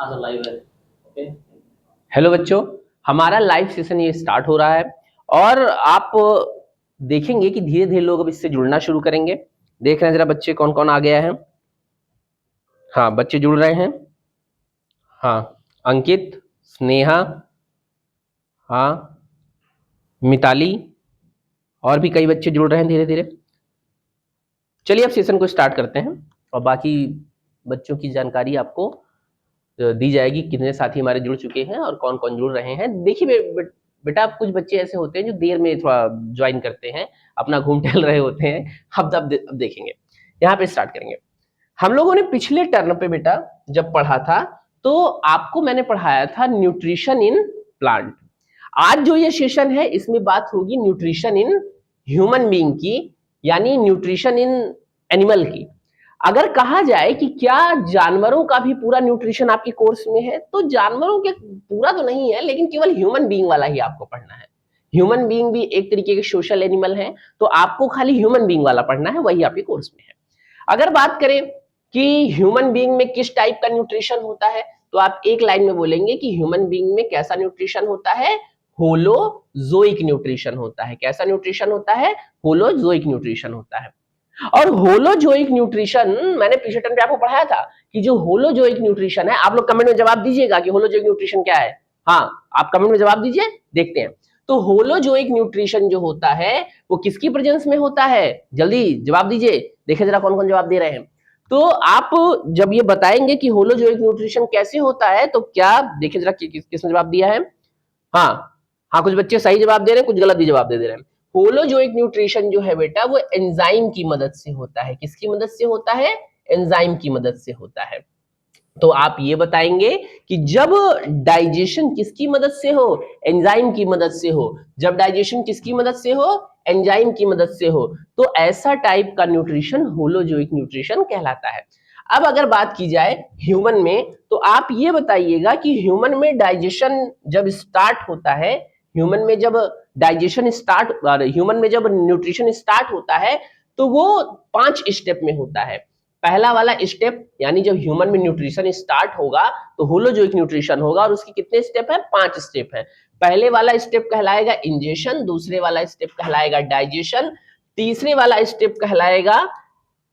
Live है। Okay. Hello बच्चों, हमारा लाइव सेशन ये स्टार्ट हो रहा है और आप देखेंगे कि धीरे धीरे लोग अब इससे जुड़ना शुरू करेंगे। देख रहे हैं जरा बच्चे कौन कौन आ गया है। हाँ, बच्चे जुड़ रहे हैं। हाँ, अंकित, स्नेहा, हाँ, मिताली और भी कई बच्चे जुड़ रहे हैं धीरे धीरे। चलिए अब सेशन को स्टार्ट करते हैं और बाकी बच्चों की जानकारी आपको दी जाएगी, कितने साथी हमारे जुड़ चुके हैं और कौन कौन जुड़ रहे हैं। देखिए बेटा, कुछ बच्चे ऐसे होते हैं जो देर में थोड़ा ज्वाइन करते हैं, अपना घूम टहल रहे होते हैं। अब देखेंगे, यहाँ पे स्टार्ट करेंगे। हम लोगों ने पिछले टर्म पे बेटा जब पढ़ा था तो आपको मैंने पढ़ाया था न्यूट्रिशन इन प्लांट। आज जो ये सेशन है इसमें बात होगी न्यूट्रिशन इन ह्यूमन बीइंग की, यानी न्यूट्रिशन इन एनिमल की। अगर कहा जाए कि क्या जानवरों का भी पूरा न्यूट्रिशन आपके कोर्स में है, तो जानवरों के पूरा तो नहीं है, लेकिन केवल ह्यूमन बीइंग वाला ही आपको पढ़ना है। ह्यूमन बीइंग भी एक तरीके के सोशल एनिमल है, तो आपको खाली ह्यूमन बीइंग वाला पढ़ना है, वही आपके कोर्स में है। अगर बात करें कि ह्यूमन बीइंग में किस टाइप का न्यूट्रिशन होता है, तो आप एक लाइन में बोलेंगे कि ह्यूमन बीइंग में कैसा न्यूट्रिशन होता है, होलोजोइक न्यूट्रिशन होता है। कैसा न्यूट्रिशन होता है? होलोजोइक न्यूट्रिशन होता है। और होलोजोइक न्यूट्रिशन मैंने पिछले टर्म पे आपको पढ़ाया था कि जो होलोजोइक न्यूट्रिशन है, आप लोग कमेंट में जवाब दीजिएगा कि होलोजोइक न्यूट्रिशन क्या है। हाँ, आप कमेंट में जवाब दीजिए, देखते हैं। तो होलोजोइक न्यूट्रिशन जो होता है वो किसकी प्रेजेंस में होता है? जल्दी जवाब दीजिए, देखें जरा कौन कौन जवाब दे रहे हैं। तो आप जब ये बताएंगे कि होलोजोइक न्यूट्रिशन कैसे होता है, तो क्या देखें जरा किसने जवाब दिया है। हाँ हाँ, कुछ बच्चे सही जवाब दे रहे हैं, कुछ गलत भी जवाब दे रहे हैं। होलोजोइक न्यूट्रिशन जो है बेटा वो एंजाइम की मदद से होता है। किसकी मदद से होता है? एंजाइम की मदद से होता है। तो आप ये बताएंगे कि जब डाइजेशन किसकी मदद से हो? एंजाइम की मदद से हो। जब डाइजेशन किसकी मदद से हो? एंजाइम की मदद से हो, तो ऐसा टाइप का न्यूट्रिशन होलोजोइक न्यूट्रिशन कहलाता है। अब अगर बात की जाए ह्यूमन में, तो आप ये बताइएगा कि ह्यूमन में डाइजेशन जब स्टार्ट होता है, ह्यूमन में जब डाइजेशन स्टार्ट, ह्यूमन में जब न्यूट्रिशन स्टार्ट होता है, तो वो 5 स्टेप में होता है। पहला वाला स्टेप, यानी जब ह्यूमन में न्यूट्रिशन स्टार्ट होगा तो होलोजोइक न्यूट्रिशन होगा, और उसके कितने स्टेप है? 5 स्टेप है। पहले वाला स्टेप कहलाएगा इंजेशन, दूसरे वाला स्टेप कहलाएगा डाइजेशन, तीसरे वाला स्टेप कहलाएगा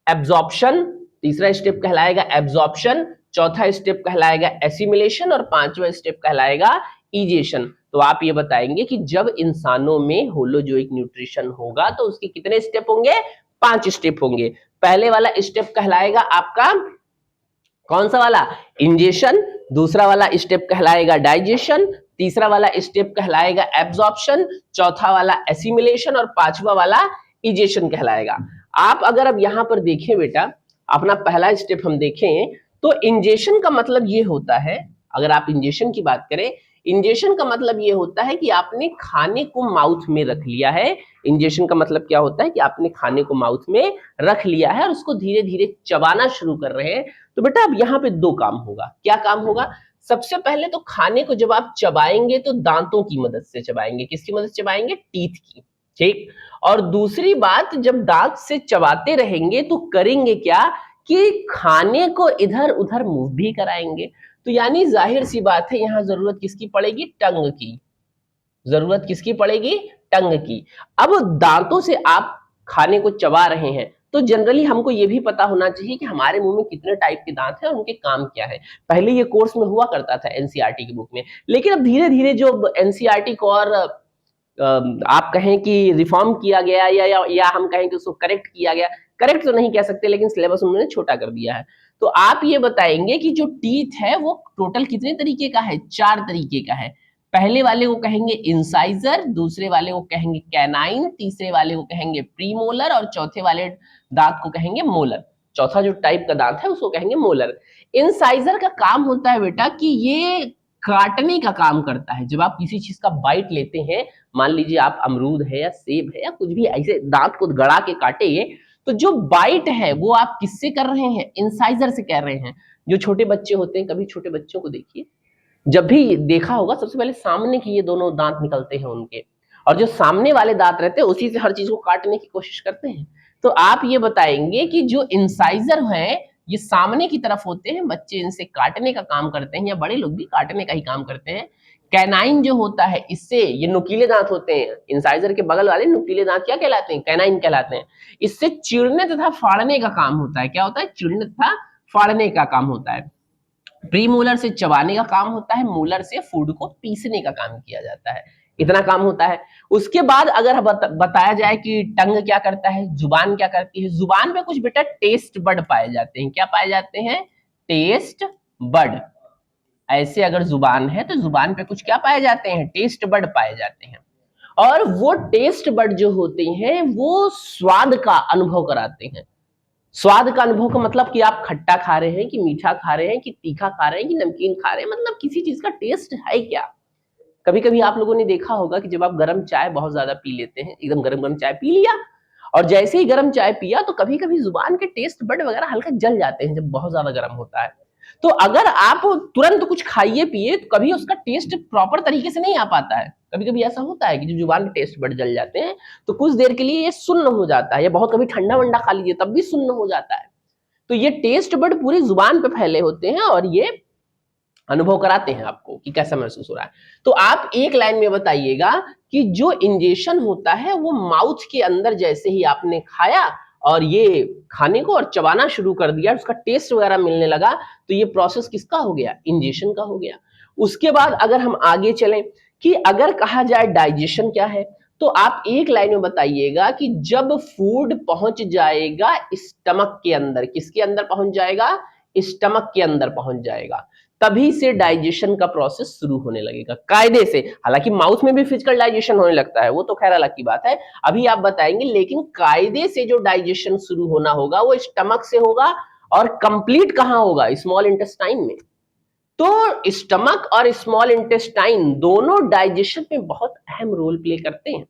एब्जॉर्प्शन, तीसरा स्टेप कहलाएगा एब्जॉर्प्शन, चौथा स्टेप कहलाएगा एसिमिलेशन और पांचवा स्टेप कहलाएगा इजेशन। तो आप ये बताएंगे कि जब इंसानों में होलोजोइक न्यूट्रिशन होगा तो उसके कितने स्टेप होंगे? 5 स्टेप होंगे। पहले वाला स्टेप कहलाएगा आपका कौन सा वाला? इंजेशन, दूसरा वाला स्टेप कहलाएगा डाइजेशन, तीसरा वाला स्टेप कहलाएगा एब्जॉर्प्शन, चौथा वाला एसिमिलेशन और पांचवा वाला इजेशन कहलाएगा। आप अगर अब यहां पर देखें बेटा, अपना पहला स्टेप हम देखें तो इंजेशन का मतलब ये होता है, अगर आप इंजेशन की बात करें, इंजेशन का मतलब ये होता है कि आपने खाने को माउथ में रख लिया है। इंजेशन का मतलब क्या होता है कि आपने खाने को माउथ में रख लिया है और उसको धीरे धीरे चबाना शुरू कर रहे हैं। तो बेटा अब यहाँ पे 2 काम होगा। क्या काम होगा? सबसे पहले तो खाने को जब आप चबाएंगे तो दांतों की मदद से चबाएंगे। किसकी मदद से चबाएंगे? टीथ की। ठीक। और दूसरी बात, जब दांत से चबाते रहेंगे तो करेंगे क्या कि खाने को इधर उधर मूव भी कराएंगे। तो यानी जाहिर सी बात है, यहां जरूरत किसकी पड़ेगी? टंग की। जरूरत किसकी पड़ेगी? टंग की। अब दांतों से आप खाने को चबा रहे हैं तो जनरली हमको ये भी पता होना चाहिए कि हमारे मुंह में कितने टाइप के दांत हैं और उनके काम क्या है। पहले ये कोर्स में हुआ करता था एनसीईआरटी की बुक में, लेकिन अब धीरे धीरे जो एनसीईआरटी को और आप कहें कि रिफॉर्म किया गया या हम कहें कि उसको करेक्ट किया गया, करेक्ट तो नहीं कह सकते, लेकिन सिलेबस उन्होंने छोटा कर दिया है। तो आप ये बताएंगे कि जो टीथ है वो टोटल कितने तरीके का है? 4 तरीके का है। पहले वाले को कहेंगे इंसाइजर, दूसरे वाले को कहेंगे कैनाइन, तीसरे वाले को कहेंगे प्रीमोलर और चौथे वाले दांत को कहेंगे मोलर। चौथा जो टाइप का दांत है उसको कहेंगे मोलर। इंसाइजर का काम होता है बेटा कि ये काटने का काम करता है। जब आप किसी चीज का बाइट लेते हैं, मान लीजिए आप अमरूद है या सेब है या कुछ भी ऐसे दांत को गड़ा के काटेंगे, तो जो बाइट है वो आप किससे कर रहे हैं? इंसाइजर से कर रहे हैं। जो छोटे बच्चे होते हैं, कभी छोटे बच्चों को देखिए, जब भी देखा होगा सबसे पहले सामने की ये दोनों दांत निकलते हैं उनके, और जो सामने वाले दांत रहते हैं उसी से हर चीज को काटने की कोशिश करते हैं। तो आप ये बताएंगे कि जो इंसाइजर है ये सामने की तरफ होते हैं, बच्चे इनसे काटने का काम करते हैं या बड़े लोग भी काटने का ही काम करते हैं। कैनाइन जो होता है, इससे ये नुकीले दांत होते हैं, इंसाइजर के बगल वाले नुकीले दांत क्या कहलाते हैं? कैनाइन कहलाते हैं। इससे चिड़ने तथा फाड़ने का काम होता है। क्या होता है? चिड़ने तथा फाड़ने का काम होता है। प्रीमोलर से चबाने का काम होता है, मोलर से फूड को पीसने का काम किया जाता है। इतना काम होता है। उसके बाद अगर बताया जाए कि टंग क्या करता है, जुबान क्या करती है, जुबान पे कुछ बेटा टेस्ट बड पाए जाते हैं। क्या पाए जाते हैं? Taste bud. ऐसे अगर जुबान है तो जुबान पे कुछ क्या पाए जाते हैं? टेस्ट बड पाए जाते हैं। और वो टेस्ट बड जो होते हैं वो स्वाद का अनुभव कराते हैं। स्वाद का अनुभव का मतलब कि आप खट्टा खा रहे हैं कि मीठा खा रहे हैं कि तीखा खा रहे हैं कि नमकीन खा रहे हैं, मतलब किसी चीज का टेस्ट है क्या। कभी कभी आप लोगों ने देखा होगा कि जब आप गर्म चाय बहुत ज्यादा पी लेते हैं, एकदम गरम गरम चाय पी लिया, और जैसे ही गर्म चाय पिया तो कभी कभी जुबान के टेस्ट बड वगैरह हल्का जल जाते हैं जब बहुत ज्यादा गर्म होता है। तो अगर आप तुरंत कुछ खाइए पिए तो कभी उसका टेस्ट प्रॉपर तरीके से नहीं आ पाता है। कभी कभी ऐसा होता है कि जो जुबान के टेस्ट बड जल जाते हैं तो कुछ देर के लिए ये सुन्न हो जाता है, या बहुत कभी ठंडा वंडा खा लीजिए तब भी सुन्न हो जाता है। तो ये टेस्ट बड पूरी जुबान पे फैले होते हैं और ये अनुभव कराते हैं आपको कि कैसा महसूस हो रहा है। तो आप एक लाइन में बताइएगा कि जो इंजेक्शन होता है वो माउथ के अंदर जैसे ही आपने खाया और ये खाने को और चबाना शुरू कर दिया, उसका टेस्ट वगैरह मिलने लगा, तो ये प्रोसेस किसका हो गया? इंजेक्शन का हो गया। उसके बाद अगर हम आगे चलें कि अगर कहा जाए डाइजेशन क्या है, तो आप एक लाइन में बताइएगा कि जब फूड पहुंच जाएगा स्टमक के अंदर, किसके अंदर पहुंच जाएगा? स्टमक के अंदर पहुंच जाएगा, तभी से डाइजेशन का प्रोसेस शुरू होने लगेगा कायदे से। हालांकि माउथ में भी फिजिकल डाइजेशन होने लगता है, वो तो खैर अलग की बात है, अभी आप बताएंगे, लेकिन कायदे से जो डाइजेशन शुरू होना होगा वो स्टमक से होगा। और कंप्लीट कहां होगा? स्मॉल इंटेस्टाइन में। तो स्टमक और स्मॉल इंटेस्टाइन दोनों डाइजेशन में बहुत अहम रोल प्ले करते हैं।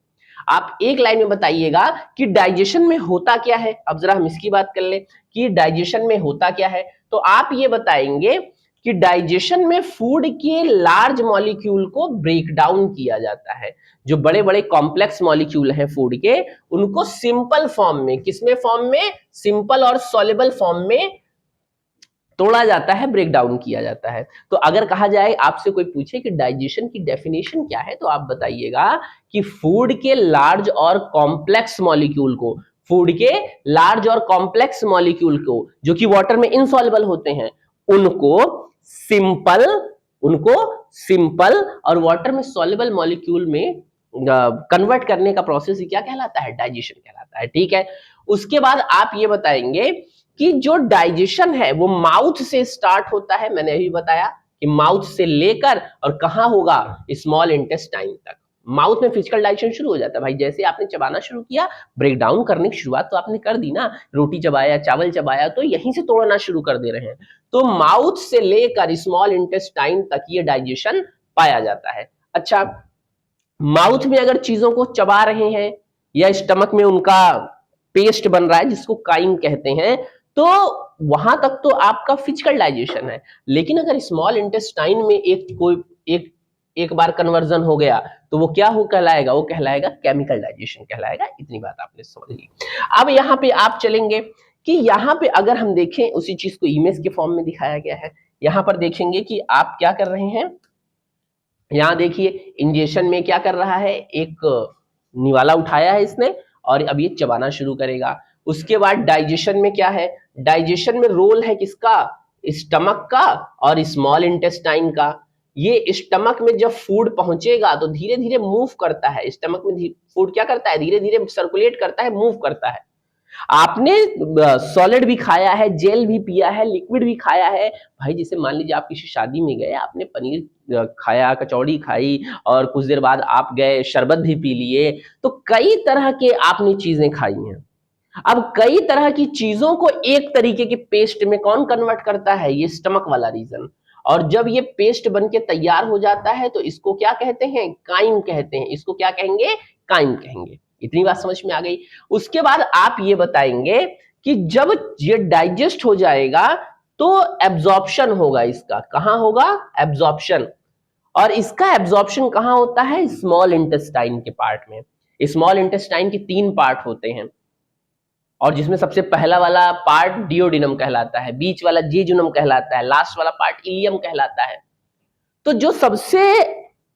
आप एक लाइन में बताइएगा कि डाइजेशन में होता क्या है। अब जरा हम इसकी बात कर ले कि डाइजेशन में होता क्या है, तो आप ये बताएंगे कि डाइजेशन में फूड के लार्ज मॉलिक्यूल को ब्रेक डाउन किया जाता है। जो बड़े बड़े कॉम्प्लेक्स मॉलिक्यूल हैं फूड के, उनको सिंपल फॉर्म में, किसमें फॉर्म में? सिंपल और सॉल्युबल फॉर्म में तोड़ा जाता है, ब्रेक डाउन किया जाता है। तो अगर कहा जाए, आपसे कोई पूछे कि डाइजेशन की डेफिनेशन क्या है, तो आप बताइएगा कि फूड के लार्ज और कॉम्प्लेक्स मॉलिक्यूल को, फूड के लार्ज और कॉम्प्लेक्स मॉलिक्यूल को जो कि वाटर में इनसॉल्युबल होते हैं, उनको सिंपल और वाटर में सॉल्युबल मॉलिक्यूल में कन्वर्ट करने का प्रोसेस क्या कहलाता है? डाइजेशन कहलाता है। ठीक है। उसके बाद आप ये बताएंगे कि जो डाइजेशन है वो माउथ से स्टार्ट होता है, मैंने अभी बताया कि माउथ से लेकर और कहां होगा? स्मॉल इंटेस्टाइन तक। माउथ में फिजिकल डाइजेशन शुरू हो जाता है भाई, जैसे आपने चबाना शुरू किया, ब्रेक डाउन करने की शुरुआत तो आपने कर दी ना, रोटी चबाया, चावल चबाया, तो यहीं से तोड़ना शुरू कर दे रहे हैं। तो माउथ से लेकर स्मॉल इंटेस्टाइन तक ये डाइजेशन पाया जाता है। अच्छा, माउथ में अगर चीजों को चबा रहे हैं या स्टमक में उनका पेस्ट बन रहा है जिसको काइम कहते हैं, तो वहां तक तो आपका फिजिकल डाइजेशन है। लेकिन अगर स्मॉल इंटेस्टाइन में एक बार कन्वर्जन हो गया तो वो क्या हो कहलाएगा? वो कहलाएगा केमिकल डाइजेशन कहलाएगा। इतनी बात आपने समझ ली। अब यहाँ पे आप चलेंगे कि यहाँ पे अगर हम देखें, उसी चीज को इमेज के फॉर्म में दिखाया गया है। यहाँ पर देखेंगे कि आप क्या कर रहे हैं। यहाँ देखिए, इंजेक्शन में क्या कर रहा है, एक निवाला उठाया है इसने और अब ये चबाना शुरू करेगा। उसके बाद डाइजेशन में क्या है? डाइजेशन में रोल है किसका? स्टमक का और स्मॉल इंटेस्टाइन का। ये स्टमक में जब फूड पहुंचेगा तो धीरे धीरे मूव करता है। स्टमक में फूड क्या करता है? धीरे धीरे सर्कुलेट करता है, मूव करता है। आपने सॉलिड भी खाया है, जेल भी पिया है, लिक्विड भी खाया है भाई। जैसे मान लीजिए आप किसी शादी में गए, आपने पनीर खाया, कचौड़ी खाई, और कुछ देर बाद आप गए शरबत भी पी लिए, तो कई तरह के आपने चीजें खाई हैं। अब कई तरह की चीजों को एक तरीके के पेस्ट में कौन कन्वर्ट करता है? ये स्टमक वाला रीजन। और जब ये पेस्ट बन के तैयार हो जाता है तो इसको क्या कहते हैं? काइम कहते हैं। इसको क्या कहेंगे? काइम कहेंगे। इतनी बात समझ में आ गई। उसके बाद आप ये बताएंगे कि जब ये डाइजेस्ट हो जाएगा तो एब्जॉर्प्शन होगा इसका। कहां होगा? एब्जॉर्प्शन। और इसका एब्जॉर्प्शन कहां होता है? स्मॉल इंटेस्टाइन के पार्ट में। स्मॉल इंटेस्टाइन के 3 पार्ट होते हैं। और जिसमें सबसे पहला वाला पार्ट डियोडिनम कहलाता है, बीच वाला जेजुनम कहलाता है, लास्ट वाला पार्ट इलियम कहलाता है। तो जो सबसे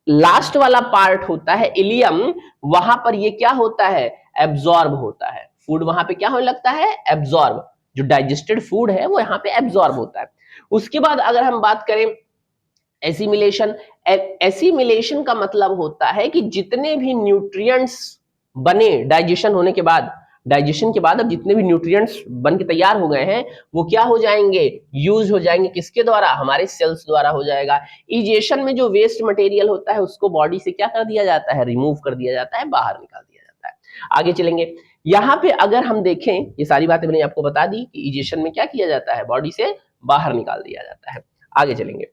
लास्ट वाला पार्ट होता है इलियम, वहां पर ये क्या होता है, एब्जॉर्ब होता है। फूड वहां पे क्या होने लगता है, एब्जॉर्ब। जो डाइजेस्टेड फूड है वो यहाँ पे एब्जॉर्ब होता है। उसके बाद अगर हम बात करें एसिमिलेशन, एसिमिलेशन का मतलब होता है कि जितने भी न्यूट्रिएंट्स बने डाइजेशन होने के बाद, डाइजेशन के बाद अब जितने भी न्यूट्रिएंट्स बन के तैयार हो गए हैं वो क्या हो जाएंगे, यूज हो जाएंगे। किसके द्वारा, हमारे सेल्स द्वारा हो जाएगा। इजेशन में जो वेस्ट मटेरियल होता है उसको बॉडी से क्या कर दिया जाता है, रिमूव कर दिया जाता है, बाहर निकाल दिया जाता है। आगे चलेंगे, यहाँ पे अगर हम देखें, ये सारी बातें मैंने आपको बता दी कि इजेशन में क्या किया जाता है, बॉडी से बाहर निकाल दिया जाता है। आगे चलेंगे,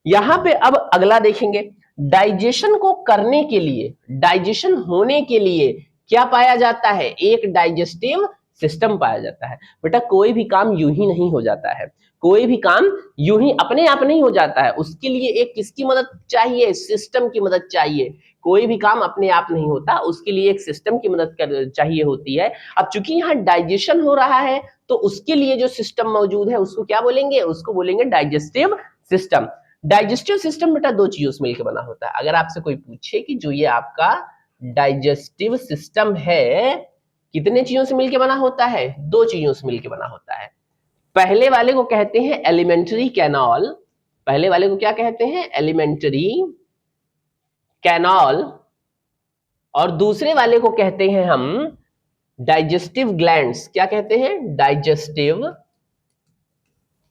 यहां पे अब अगला देखेंगे, डाइजेशन को करने के लिए, डाइजेशन होने के लिए क्या पाया जाता है, एक डाइजेस्टिव सिस्टम पाया जाता है। बेटा कोई भी काम यूं ही नहीं हो जाता है, कोई भी काम यूं ही अपने आप नहीं हो जाता है, उसके लिए एक किसकी मदद चाहिए, सिस्टम की मदद चाहिए। कोई भी काम अपने आप नहीं होता, उसके लिए एक सिस्टम की मदद चाहिए होती है। अब चूंकि यहाँ डाइजेशन हो रहा है तो उसके लिए जो सिस्टम मौजूद है उसको क्या बोलेंगे, उसको बोलेंगे डाइजेस्टिव सिस्टम। डाइजेस्टिव सिस्टम बेटा दो चीजों से मिलकर बना होता है। अगर आपसे कोई पूछे कि जो ये आपका डाइजेस्टिव सिस्टम है कितने चीजों से मिलकर बना होता है, दो चीजों से मिलकर बना होता है। पहले वाले को कहते हैं एलिमेंट्री कैनॉल, पहले वाले को क्या कहते हैं, एलिमेंट्री कैनॉल, और दूसरे वाले को कहते हैं हम डाइजेस्टिव ग्लैंड्स। क्या कहते हैं, डाइजेस्टिव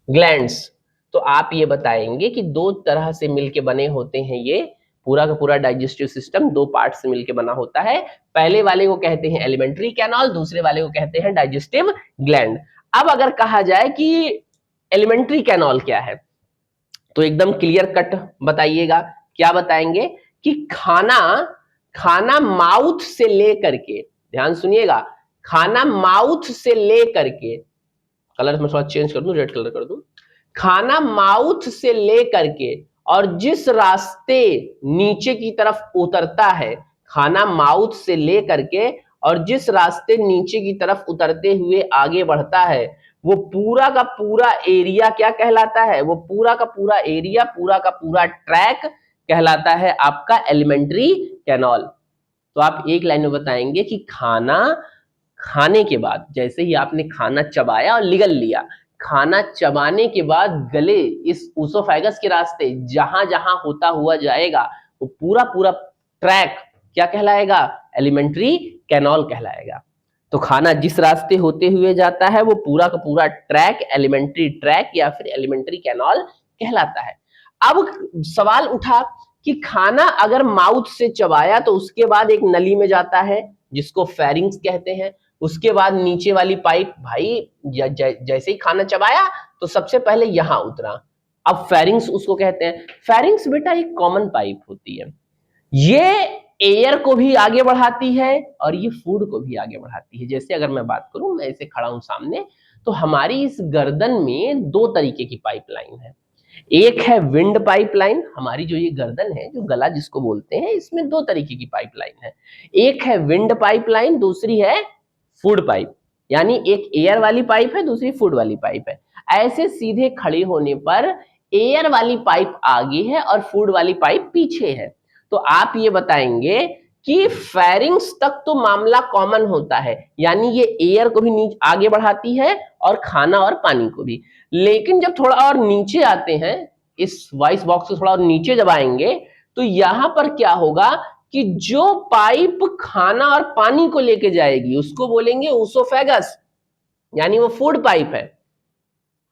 ग्लैंड्स। तो आप ये बताएंगे कि दो तरह से मिलके बने होते हैं, ये पूरा का पूरा डाइजेस्टिव सिस्टम दो पार्ट से मिलके बना होता है। पहले वाले को कहते हैं एलिमेंट्री कैनाल, दूसरे वाले को कहते हैं डाइजेस्टिव ग्लैंड। अब अगर कहा जाए कि एलिमेंट्री कैनाल क्या है, तो एकदम क्लियर कट बताइएगा। क्या बताएंगे कि खाना, खाना माउथ से लेकर के, ध्यान सुनिएगा, खाना माउथ से लेकर के, कलर में थोड़ा चेंज कर दूं, रेड कलर कर दूं, खाना माउथ से लेकर के और जिस रास्ते नीचे की तरफ उतरता है, खाना माउथ से लेकर के और जिस रास्ते नीचे की तरफ उतरते हुए आगे बढ़ता है, वो पूरा का पूरा एरिया क्या कहलाता है, वो पूरा का पूरा एरिया, पूरा का पूरा ट्रैक कहलाता है आपका एलिमेंट्री कैनाल। तो आप एक लाइन में बताएंगे कि खाना खाने के बाद, जैसे ही आपने खाना चबाया और निगल लिया, खाना चबाने के बाद गले इस ऊसोफेगस के रास्ते जहां जहां होता हुआ जाएगा वो पूरा पूरा ट्रैक क्या कहलाएगा, एलिमेंट्री कैनाल कहलाएगा। तो खाना जिस रास्ते होते हुए जाता है वो पूरा का पूरा ट्रैक एलिमेंट्री ट्रैक या फिर एलिमेंट्री कैनाल कहलाता है। अब सवाल उठा कि खाना अगर माउथ से चबाया तो उसके बाद एक नली में जाता है जिसको फेरिंग्स कहते हैं, उसके बाद नीचे वाली पाइप, भाई जैसे ही खाना चबाया तो सबसे पहले यहां उतरा, अब फेरिंग्स उसको कहते हैं। फेरिंग्स बेटा एक कॉमन पाइप होती है, ये एयर को भी आगे बढ़ाती है और ये फूड को भी आगे बढ़ाती है। जैसे अगर मैं बात करूं, मैं ऐसे खड़ा हूं सामने, तो हमारी इस गर्दन में दो तरीके की पाइपलाइन है। एक है विंड पाइपलाइन, हमारी जो ये गर्दन है, जो गला जिसको बोलते हैं, इसमें दो तरीके की पाइपलाइन है। एक है विंड पाइपलाइन, दूसरी है फूड पाइप, यानी एक एयर वाली पाइप है, दूसरी फूड वाली पाइप है। ऐसे सीधे खड़े होने पर एयर वाली पाइप आगे है और फूड वाली पाइप पीछे है। तो आप ये बताएंगे कि फेरिंग्स तक तो मामला कॉमन होता है, यानी ये एयर को भी नीचे आगे बढ़ाती है और खाना और पानी को भी। लेकिन जब थोड़ा और नीचे आते हैं, इस वॉइस बॉक्स को थोड़ा और नीचे जब आएंगे, तो यहां पर क्या होगा कि जो पाइप खाना और पानी को लेके जाएगी उसको बोलेंगे ऊसोफेगस, यानी वो फूड पाइप है।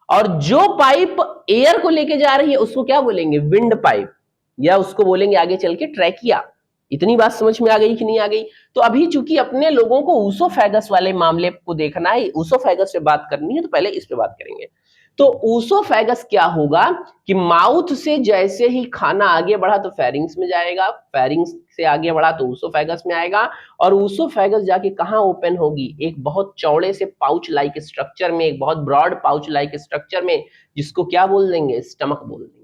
और जो पाइप एयर को लेके जा रही है उसको क्या बोलेंगे, विंड पाइप, या उसको बोलेंगे आगे चल के ट्रैकिया। इतनी बात समझ में आ गई कि नहीं आ गई? तो अभी चूंकि अपने लोगों को ऊसोफेगस वाले मामले को देखना है, ऊसोफेगस पे बात करनी है, तो पहले इस पे बात करेंगे। तो ऊसोफेगस क्या होगा कि माउथ से जैसे ही खाना आगे बढ़ा तो फेरिंग्स में जाएगा, फेरिंग्स से आगे बढ़ा तो ऊसोफेगस में आएगा, और ऊसोफेगस जाके कहां ओपन होगी, एक बहुत चौड़े से पाउच लाइक स्ट्रक्चर में, एक बहुत ब्रॉड पाउच लाइक स्ट्रक्चर में, जिसको क्या बोल देंगे, स्टमक बोल देंगे।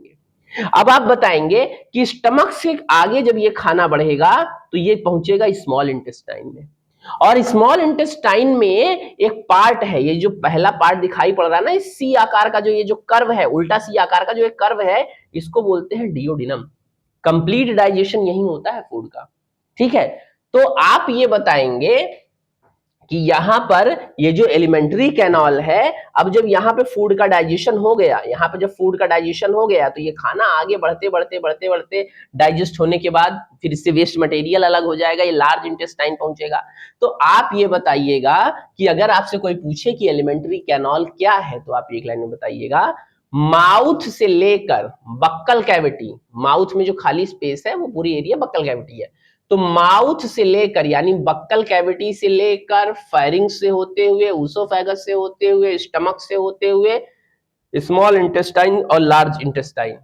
अब आप बताएंगे कि स्टमक से आगे जब ये खाना बढ़ेगा तो ये पहुंचेगा स्मॉल इंटेस्टाइन में, और स्मॉल इंटेस्टाइन में एक पार्ट है, ये जो पहला पार्ट दिखाई पड़ रहा है ना, इस सी आकार का जो ये जो कर्व है, उल्टा सी आकार का जो एक कर्व है, इसको बोलते हैं डियोडिनम। कंप्लीट डाइजेशन यही होता है फूड का, ठीक है। तो आप ये बताएंगे कि यहां पर ये जो एलिमेंट्री कैनाल है, अब जब यहाँ पे फूड का डाइजेशन हो गया, यहाँ पे जब फूड का डाइजेशन हो गया तो ये खाना आगे बढ़ते बढ़ते बढ़ते बढ़ते डाइजेस्ट होने के बाद फिर इससे वेस्ट मटेरियल अलग हो जाएगा, ये लार्ज इंटेस्टाइन पहुंचेगा। तो आप ये बताइएगा कि अगर आपसे कोई पूछे कि एलिमेंट्री कैनाल क्या है, तो आप एक लाइन में बताइएगा, माउथ से लेकर बक्कल कैविटी, माउथ में जो खाली स्पेस है वो पूरी एरिया बक्कल कैविटी है, तो माउथ से लेकर यानी बक्कल कैविटी से लेकर फायरिंग्स से होते हुए, ऊसोफेगस से होते हुए, स्टमक से होते हुए, स्मॉल इंटेस्टाइन और लार्ज इंटेस्टाइन,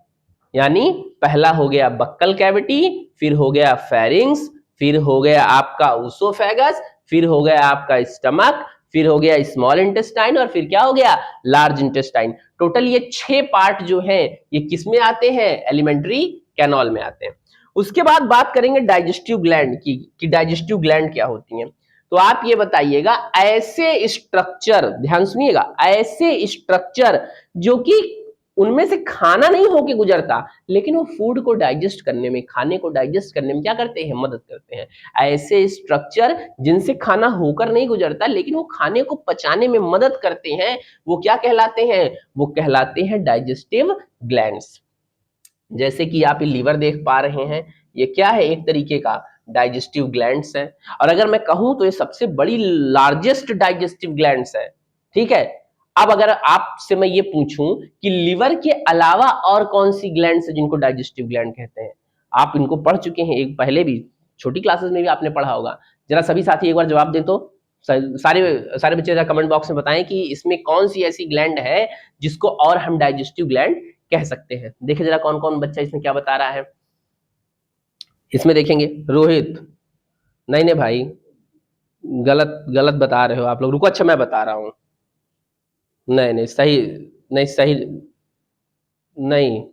यानी पहला हो गया बक्कल कैविटी, फिर हो गया फेरिंग्स, फिर हो गया आपका ऊसोफेगस, फिर हो गया आपका स्टमक, फिर हो गया स्मॉल इंटेस्टाइन, और फिर क्या हो गया, लार्ज इंटेस्टाइन। टोटल ये 6 पार्ट जो हैं ये किस में आते हैं, एलिमेंट्री कैनाल में आते हैं। उसके बाद बात करेंगे डाइजेस्टिव ग्लैंड की, कि डाइजेस्टिव ग्लैंड क्या होती हैं। तो आप ये बताइएगा, ऐसे स्ट्रक्चर, ध्यान सुनिएगा, ऐसे स्ट्रक्चर जो कि उनमें से खाना नहीं होके गुजरता, लेकिन वो फूड को डाइजेस्ट करने में, खाने को डाइजेस्ट करने में क्या करते हैं, मदद करते हैं। ऐसे स्ट्रक्चर जिनसे खाना होकर नहीं गुजरता लेकिन वो खाने को पचाने में मदद करते हैं, वो क्या कहलाते हैं, वो कहलाते हैं डाइजेस्टिव ग्लैंड्स। जैसे कि आप ये लीवर देख पा रहे हैं, ये क्या है, एक तरीके का डाइजेस्टिव ग्लैंड्स है, और अगर मैं कहूं तो ये सबसे बड़ी लार्जेस्ट डाइजेस्टिव ग्लैंड्स है, ठीक है। अब अगर आपसे मैं ये पूछूं कि लीवर के अलावा और कौन सी ग्लैंड्स है जिनको डाइजेस्टिव ग्लैंड कहते हैं, आप इनको पढ़ चुके हैं, एक पहले भी छोटी क्लासेस में भी आपने पढ़ा होगा। जरा सभी साथी एक बार जवाब दें तो, सारे सारे बच्चे जरा कमेंट बॉक्स में बताएं कि इसमें कौन सी ऐसी ग्लैंड है जिसको और हम डाइजेस्टिव ग्लैंड कह सकते हैं। देखिए जरा कौन कौन बच्चा इसमें क्या बता रहा है। इसमें देखेंगे रोहित, नहीं नहीं भाई, गलत गलत बता रहे हो आप लोग, रुको, अच्छा मैं बता रहा हूं, नहीं नहीं सही, नहीं सही, नहीं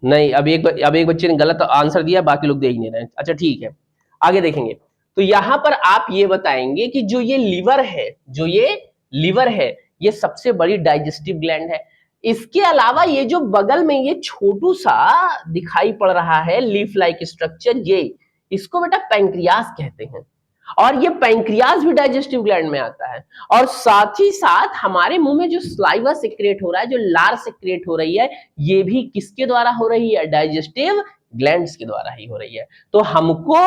नहीं, अब एक बच्चे ने गलत आंसर दिया, बाकी लोग दे ही नहीं रहे, अच्छा ठीक है, आगे देखेंगे। तो यहां पर आप ये बताएंगे कि जो ये लीवर है, जो ये लीवर है, ये सबसे बड़ी डाइजेस्टिव ग्लैंड है। इसके अलावा ये जो बगल में ये छोटू सा दिखाई पड़ रहा है लीफ लाइक स्ट्रक्चर, ये इसको बेटा पैंक्रियास कहते हैं, और ये पैंक्रियास भी डाइजेस्टिव ग्लैंड में आता है। और साथ ही साथ हमारे मुंह में जो स्लाइवा सिक्रेट हो रहा है, जो लार सिक्रेट हो रही है, ये भी किसके द्वारा हो रही है, डाइजेस्टिव ग्लैंड्स के द्वारा ही हो रही है। तो हमको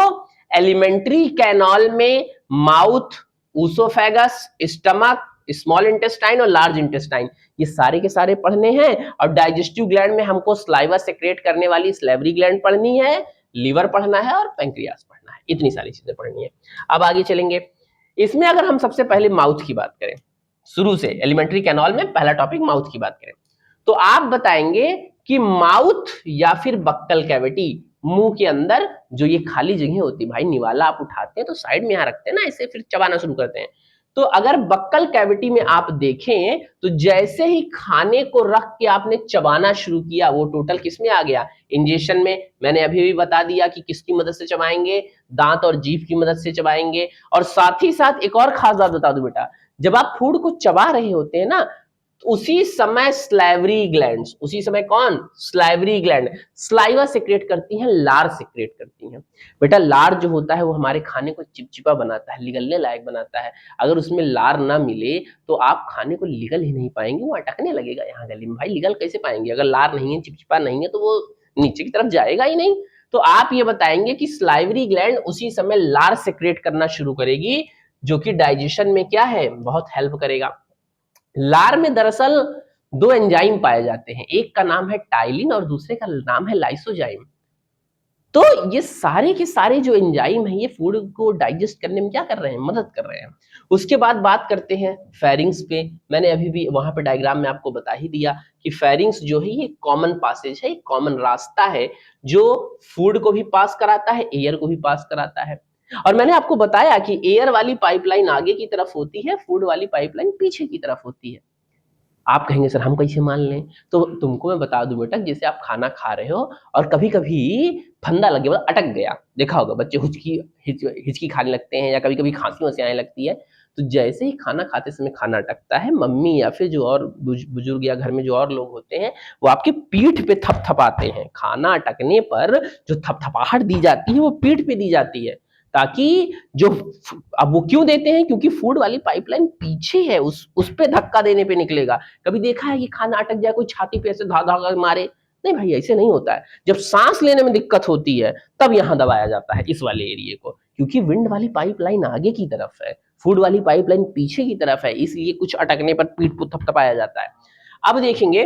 एलिमेंट्री कैनाल में माउथ, ऊसोफेगस, स्टमक, स्मॉल इंटेस्टाइन और लार्ज इंटेस्टाइन, ये सारे के सारे पढ़ने हैं, और डाइजेस्टिव ग्लैंड में हमको स्लाइवा सेक्रेट करने वाली स्लेवरी ग्लैंड पढ़नी है, लीवर पढ़ना है और पैंक्रियास पढ़ना है, इतनी सारी चीजें पढ़नी है। अब आगे चलेंगे, इसमें अगर हम सबसे पहले माउथ की बात करें, शुरू से एलिमेंट्री कैनाल में पहला टॉपिक माउथ की बात करें, तो आप बताएंगे कि माउथ या फिर बक्कल कैविटी, मुंह के अंदर जो ये खाली जगह होती है, भाई निवाला आप उठाते हैं तो साइड में यहां रखते हैं ना, ऐसे फिर चबाना शुरू करते हैं। तो अगर बक्कल कैविटी में आप देखें तो जैसे ही खाने को रख के आपने चबाना शुरू किया, वो टोटल किस में आ गया, इंजेक्शन में। मैंने अभी भी बता दिया कि किसकी मदद से चबाएंगे, दांत और जीभ की मदद से चबाएंगे। और साथ ही साथ एक और खास बात बता दूं बेटा, जब आप फूड को चबा रहे होते हैं ना, उसी समय स्लाइवरी ग्लैंड्स, उसी समय कौन, स्लाइवरी ग्लैंड स्लाइवा सिक्रेट करती हैं, लार सिक्रेट करती हैं। बेटा लार जो होता है वो हमारे खाने को चिपचिपा बनाता है, लिगलने लायक बनाता है। अगर उसमें लार ना मिले तो आप खाने को लिगल ही नहीं पाएंगे, वो अटकने लगेगा यहाँ गले में। भाई लिगल कैसे पाएंगे, अगर लार नहीं है, चिपचिपा नहीं है, तो वो नीचे की तरफ जाएगा ही नहीं। तो आप ये बताएंगे कि स्लाइवरी ग्लैंड उसी समय लार सिक्रेट करना शुरू करेगी, जो कि डाइजेशन में क्या है, बहुत हेल्प करेगा। लार में दरअसल 2 एंजाइम पाए जाते हैं, एक का नाम है टाइलिन और दूसरे का नाम है लाइसोजाइम। तो ये सारे के सारे जो एंजाइम है, ये फूड को डाइजेस्ट करने में क्या कर रहे हैं, मदद कर रहे हैं। उसके बाद बात करते हैं फेरिंग्स पे। मैंने अभी भी वहां पे डायग्राम में आपको बता ही दिया कि फेरिंग्स जो है ये कॉमन पासेज है, कॉमन रास्ता है जो फूड को भी पास कराता है, एयर को भी पास कराता है। और मैंने आपको बताया कि एयर वाली पाइपलाइन आगे की तरफ होती है, फूड वाली पाइपलाइन पीछे की तरफ होती है। आप कहेंगे सर हम कैसे मान लें? तो तुमको मैं बता दूं बेटा, जैसे आप खाना खा रहे हो और कभी कभी फंदा लग गया, मतलब अटक गया, देखा होगा बच्चे हिचकी खाने लगते हैं या कभी कभी खांसी वांसी आने लगती है। तो जैसे ही खाना खाते समय खाना अटकता है, मम्मी या फिर जो और बुजुर्ग या घर में जो और लोग होते हैं, वो आपके पीठ पे थपथपाते हैं। खाना अटकने पर जो थपथपाहट दी जाती है वो पीठ पे दी जाती है, ताकि जो अब वो क्यों देते हैं, क्योंकि फूड वाली पाइपलाइन पीछे है, उस पे धक्का देने पे निकलेगा। कभी देखा है कि खाना अटक जाए, कोई छाती पे ऐसे धा धा कर मारे? नहीं भाई, ऐसे नहीं होता है। जब सांस लेने में दिक्कत होती है तब यहाँ दबाया जाता है इस वाले एरिया को, क्योंकि विंड वाली पाइपलाइन आगे की तरफ है, फूड वाली पाइपलाइन पीछे की तरफ है, इसलिए कुछ अटकने पर पीठ को थपथपाया जाता है। अब देखेंगे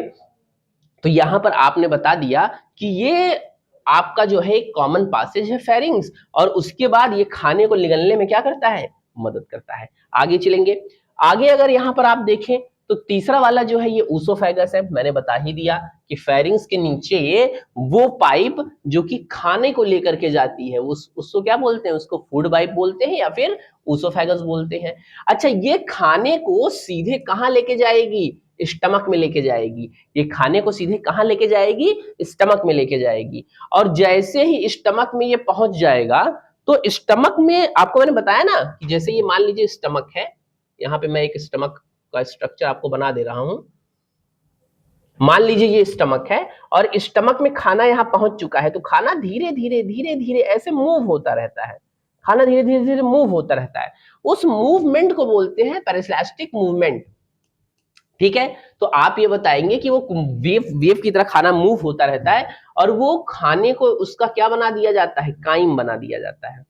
तो यहाँ पर आपने बता दिया कि ये आपका जो है कॉमन पासेज है फेरिंग्स, और उसके बाद ये खाने को निगलने में क्या करता है, मदद करता है। आगे चलेंगे, आगे अगर यहाँ पर आप देखें तो तीसरा वाला जो है ये ऊसोफेगस है। मैंने बता ही दिया कि फेरिंग्स के नीचे ये वो पाइप जो कि खाने को लेकर के जाती है, उसको क्या बोलते हैं, उसको फूड पाइप बोलते हैं या फिर ऊसोफेगस बोलते हैं। अच्छा, ये खाने को सीधे कहाँ लेके जाएगी, स्टमक में लेके जाएगी। ये खाने को सीधे कहाँ लेके जाएगी, स्टमक में लेके जाएगी। और जैसे ही स्टमक में ये पहुंच जाएगा, तो स्टमक में आपको मैंने बताया ना कि जैसे ये मान लीजिए स्टमक है, यहाँ पे मैं एक स्टमक का स्ट्रक्चर आपको बना दे रहा हूं। मान लीजिए ये स्टमक है और स्टमक में खाना यहाँ पहुंच चुका है, तो खाना धीरे धीरे धीरे धीरे ऐसे मूव होता रहता है, खाना धीरे धीरे धीरे मूव होता रहता है। उस मूवमेंट को बोलते हैं पेरिस्टाल्टिक मूवमेंट। ठीक है, तो आप ये बताएंगे कि वो वेव वेव की तरह खाना मूव होता रहता है, और वो खाने को उसका क्या बना दिया जाता है, काइम बना दिया जाता है,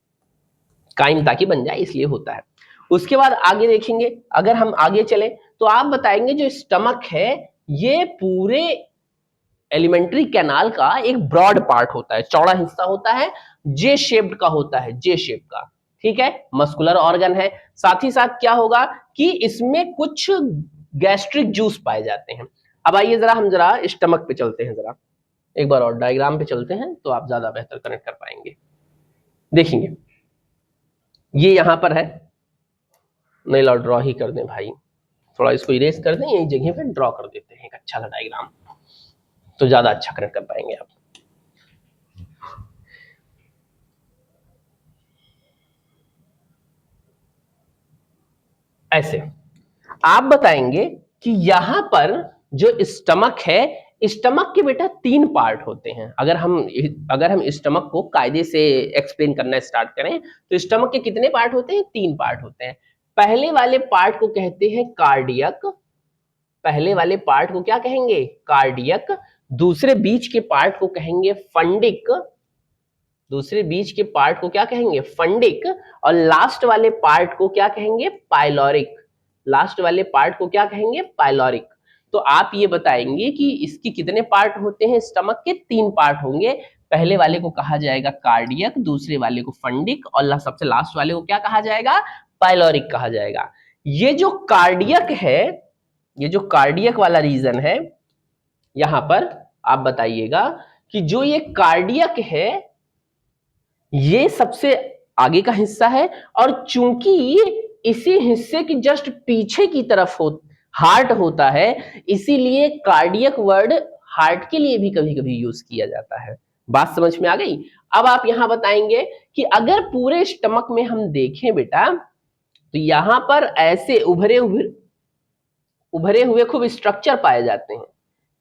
काइम ताकि बन जाए इसलिए होता है। उसके बाद आगे देखेंगे, अगर हम आगे चले तो आप बताएंगे जो स्टमक है ये पूरे एलिमेंट्री कैनाल का एक ब्रॉड पार्ट होता है, चौड़ा हिस्सा होता है, जे शेप्ड का होता है, जे शेप का। ठीक है, मस्कुलर ऑर्गन है। साथ ही साथ क्या होगा कि इसमें कुछ गैस्ट्रिक जूस पाए जाते हैं। अब आइए जरा हम जरा स्टमक पे चलते हैं, जरा एक बार और डायग्राम पे चलते हैं तो आप ज्यादा बेहतर कनेक्ट कर पाएंगे। देखेंगे ये यहां पर है, नहीं लो ड्रॉ ही कर दें भाई, थोड़ा इसको इरेज कर दें, यही जगह पे ड्रॉ कर देते हैं एक अच्छा सा डायग्राम, तो ज्यादा अच्छा कनेक्ट कर पाएंगे आप। ऐसे आप बताएंगे कि यहां पर जो स्टमक है, स्टमक के बेटा 3 पार्ट होते हैं। अगर हम स्टमक को कायदे से एक्सप्लेन करना स्टार्ट करें तो स्टमक के कितने पार्ट होते हैं, 3 पार्ट होते हैं। पहले वाले पार्ट को कहते हैं कार्डियक, पहले वाले पार्ट को क्या कहेंगे, कार्डियक। दूसरे बीच के पार्ट को कहेंगे फंडिक, दूसरे बीच के पार्ट को क्या कहेंगे, फंडिक। और लास्ट वाले पार्ट को क्या कहेंगे, पाइलोरिक, लास्ट वाले पार्ट को क्या कहेंगे, पाइलोरिक। तो आप ये बताएंगे कि इसके कितने पार्ट होते हैं, स्टमक के 3 पार्ट होंगे। पहले वाले को कहा जाएगा कार्डियक, दूसरे वाले को फंडिक, और सबसे लास्ट वाले को क्या कहा जाएगा, पाइलोरिक कहा जाएगा। ये जो कार्डियक है, ये जो कार्डियक वाला रीजन है, यहां पर आप बताइएगा कि जो ये कार्डियक है ये सबसे आगे का हिस्सा है, और चूंकि इसी हिस्से की जस्ट पीछे की तरफ हार्ट होता है, इसीलिए कार्डियक वर्ड हार्ट के लिए भी कभी कभी यूज किया जाता है। बात समझ में आ गई। अब आप यहां बताएंगे कि अगर पूरे स्टमक में हम देखें बेटा, तो यहां पर ऐसे उभरे हुए खूब स्ट्रक्चर पाए जाते हैं,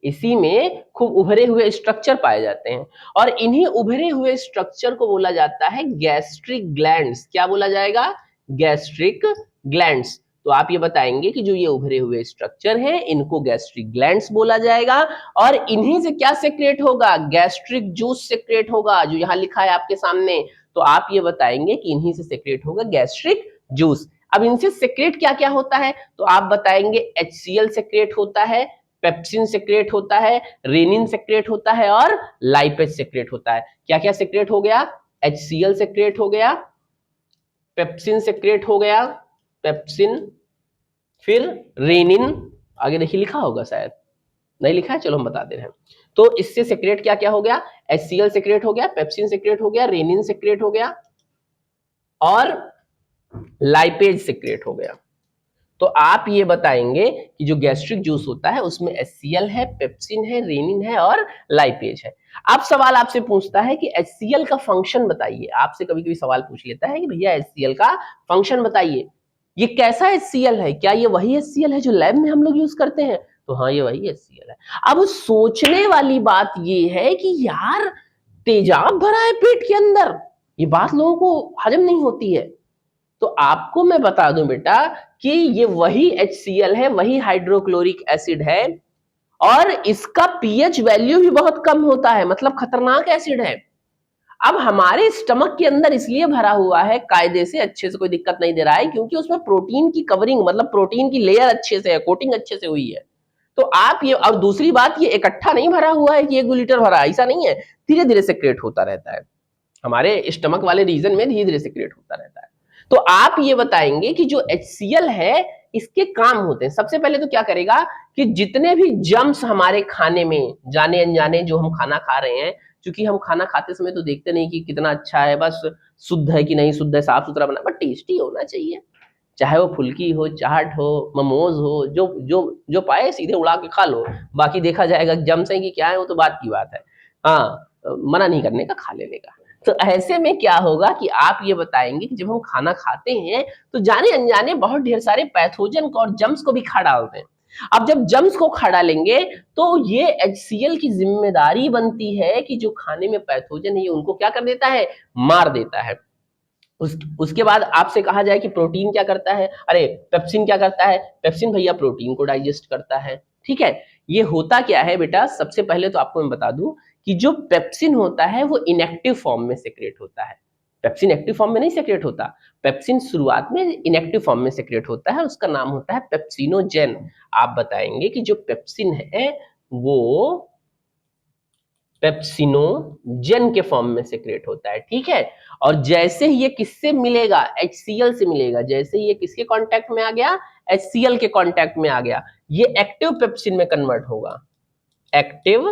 इसी में खूब उभरे हुए स्ट्रक्चर पाए जाते हैं, और इन्हीं उभरे हुए स्ट्रक्चर को बोला जाता है गैस्ट्रिक ग्लैंड्स। क्या बोला जाएगा, गैस्ट्रिक ग्लैंड्स। तो आप ये बताएंगे कि जो ये उभरे हुए स्ट्रक्चर हैं इनको गैस्ट्रिक ग्लैंड्स बोला जाएगा, और इन्हीं से क्या सेक्रेट होगा, गैस्ट्रिक जूस सेक्रेट होगा, जो यहाँ लिखा है आपके सामने। तो आप ये बताएंगे कि इन्हीं से सेक्रेट होगा गैस्ट्रिक जूस। अब इनसे सेक्रेट क्या क्या होता है, तो आप बताएंगे HCl सेक्रेट होता है, पेप्सिन सेक्रेट होता है, रेनिन सेक्रेट होता है, और लाइपेज सेक्रेट होता है। क्या क्या सेक्रेट हो गया, HCl सेक्रेट हो गया, पेप्सिन सेक्रेट हो गया, पेप्सिन, फिर रेनिन, आगे देखिए लिखा होगा शायद, नहीं लिखा है, चलो हम बता दे रहे हैं। तो इससे सेक्रेट क्या क्या हो गया, HCl सेक्रेट हो गया, पेप्सिन सेक्रेट हो गया, रेनिन सेक्रेट हो गया, और लाइपेज सेक्रेट हो गया। तो आप ये बताएंगे कि जो गैस्ट्रिक जूस होता है उसमें HCl है, पेप्सिन है, रेनिन है और लाइपेज है। अब सवाल आपसे पूछता है कि HCl का फंक्शन बताइए। आपसे कभी कभी सवाल पूछ लेता है कि भैया HCl का फंक्शन बताइए, ये कैसा HCl है, क्या ये वही HCl है जो लैब में हम लोग यूज करते हैं? तो हाँ, ये वही HCl है। अब सोचने वाली बात ये है कि यार तेजाब भरा है पेट के अंदर, ये बात लोगों को हजम नहीं होती है। तो आपको मैं बता दूं बेटा कि ये वही HCl है, वही हाइड्रोक्लोरिक एसिड है, और इसका पीएच वैल्यू भी बहुत कम होता है, मतलब खतरनाक एसिड है। अब हमारे स्टमक के अंदर इसलिए भरा हुआ है कायदे से, अच्छे से, कोई दिक्कत नहीं दे रहा है, क्योंकि उसमें प्रोटीन की कवरिंग, मतलब प्रोटीन की लेयर अच्छे से है, कोटिंग अच्छे से हुई है। तो आप ये, और दूसरी बात, ये इकट्ठा नहीं भरा हुआ है कि 1-2 लीटर भरा, ऐसा नहीं है, धीरे धीरे सेक्रेट होता रहता है, हमारे स्टमक वाले रीजन में धीरे धीरे सेक्रेट होता रहता है। तो आप ये बताएंगे कि जो HCl है इसके काम होते हैं। सबसे पहले तो क्या करेगा कि जितने भी जम्स हमारे खाने में जाने अनजाने जो हम खाना खा रहे हैं, क्योंकि हम खाना खाते समय तो देखते नहीं कि कितना अच्छा है, बस शुद्ध है कि नहीं शुद्ध है, साफ सुथरा बना, बट टेस्टी होना चाहिए। चाहे वो फुल्की हो, चाट हो, मोमोज हो, जो जो जो पाए सीधे उड़ा के खा लो, बाकी देखा जाएगा जम्स है कि क्या है वो तो बात की बात है। हाँ, मना नहीं करने का, खा लेने का। तो ऐसे में क्या होगा कि आप ये बताएंगे कि जब हम खाना खाते हैं तो जाने अनजाने बहुत ढेर सारे पैथोजन को और जम्स को भी खा डालते हैं। अब जब जम्स को खा डालेंगे तो ये HCl की जिम्मेदारी बनती है कि जो खाने में पैथोजन है उनको क्या कर देता है, मार देता है। उसके बाद आपसे कहा जाए कि प्रोटीन क्या करता है, अरे पेप्सिन क्या करता है, पेप्सिन भैया प्रोटीन को डाइजेस्ट करता है। ठीक है, ये होता क्या है बेटा, सबसे पहले तो आपको मैं बता दूं कि जो पेप्सिन होता है वो इनएक्टिव फॉर्म में सेक्रेट होता है। पेप्सिन एक्टिव फॉर्म में नहीं सेक्रेट होता, पेप्सिन शुरुआत में इनएक्टिव फॉर्म में सेक्रेट होता है, उसका नाम होता है पेप्सिनोजेन। आप बताएंगे कि जो पेप्सिन है वो पेप्सिनोजेन के फॉर्म में सेक्रेट होता है। ठीक है, और जैसे ही ये किससे मिलेगा, HCl से मिलेगा, जैसे ही ये किसके कांटेक्ट में आ गया, HCl के कांटेक्ट में आ गया, ये एक्टिव पेप्सिन में कन्वर्ट होगा, एक्टिव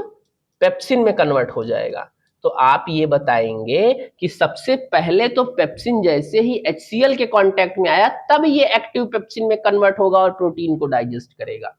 पेप्सिन में कन्वर्ट हो जाएगा। तो आप ये बताएंगे कि सबसे पहले तो पेप्सिन जैसे ही HCl के कांटेक्ट में आया तब ये एक्टिव पेप्सिन में कन्वर्ट होगा और प्रोटीन को डाइजेस्ट करेगा।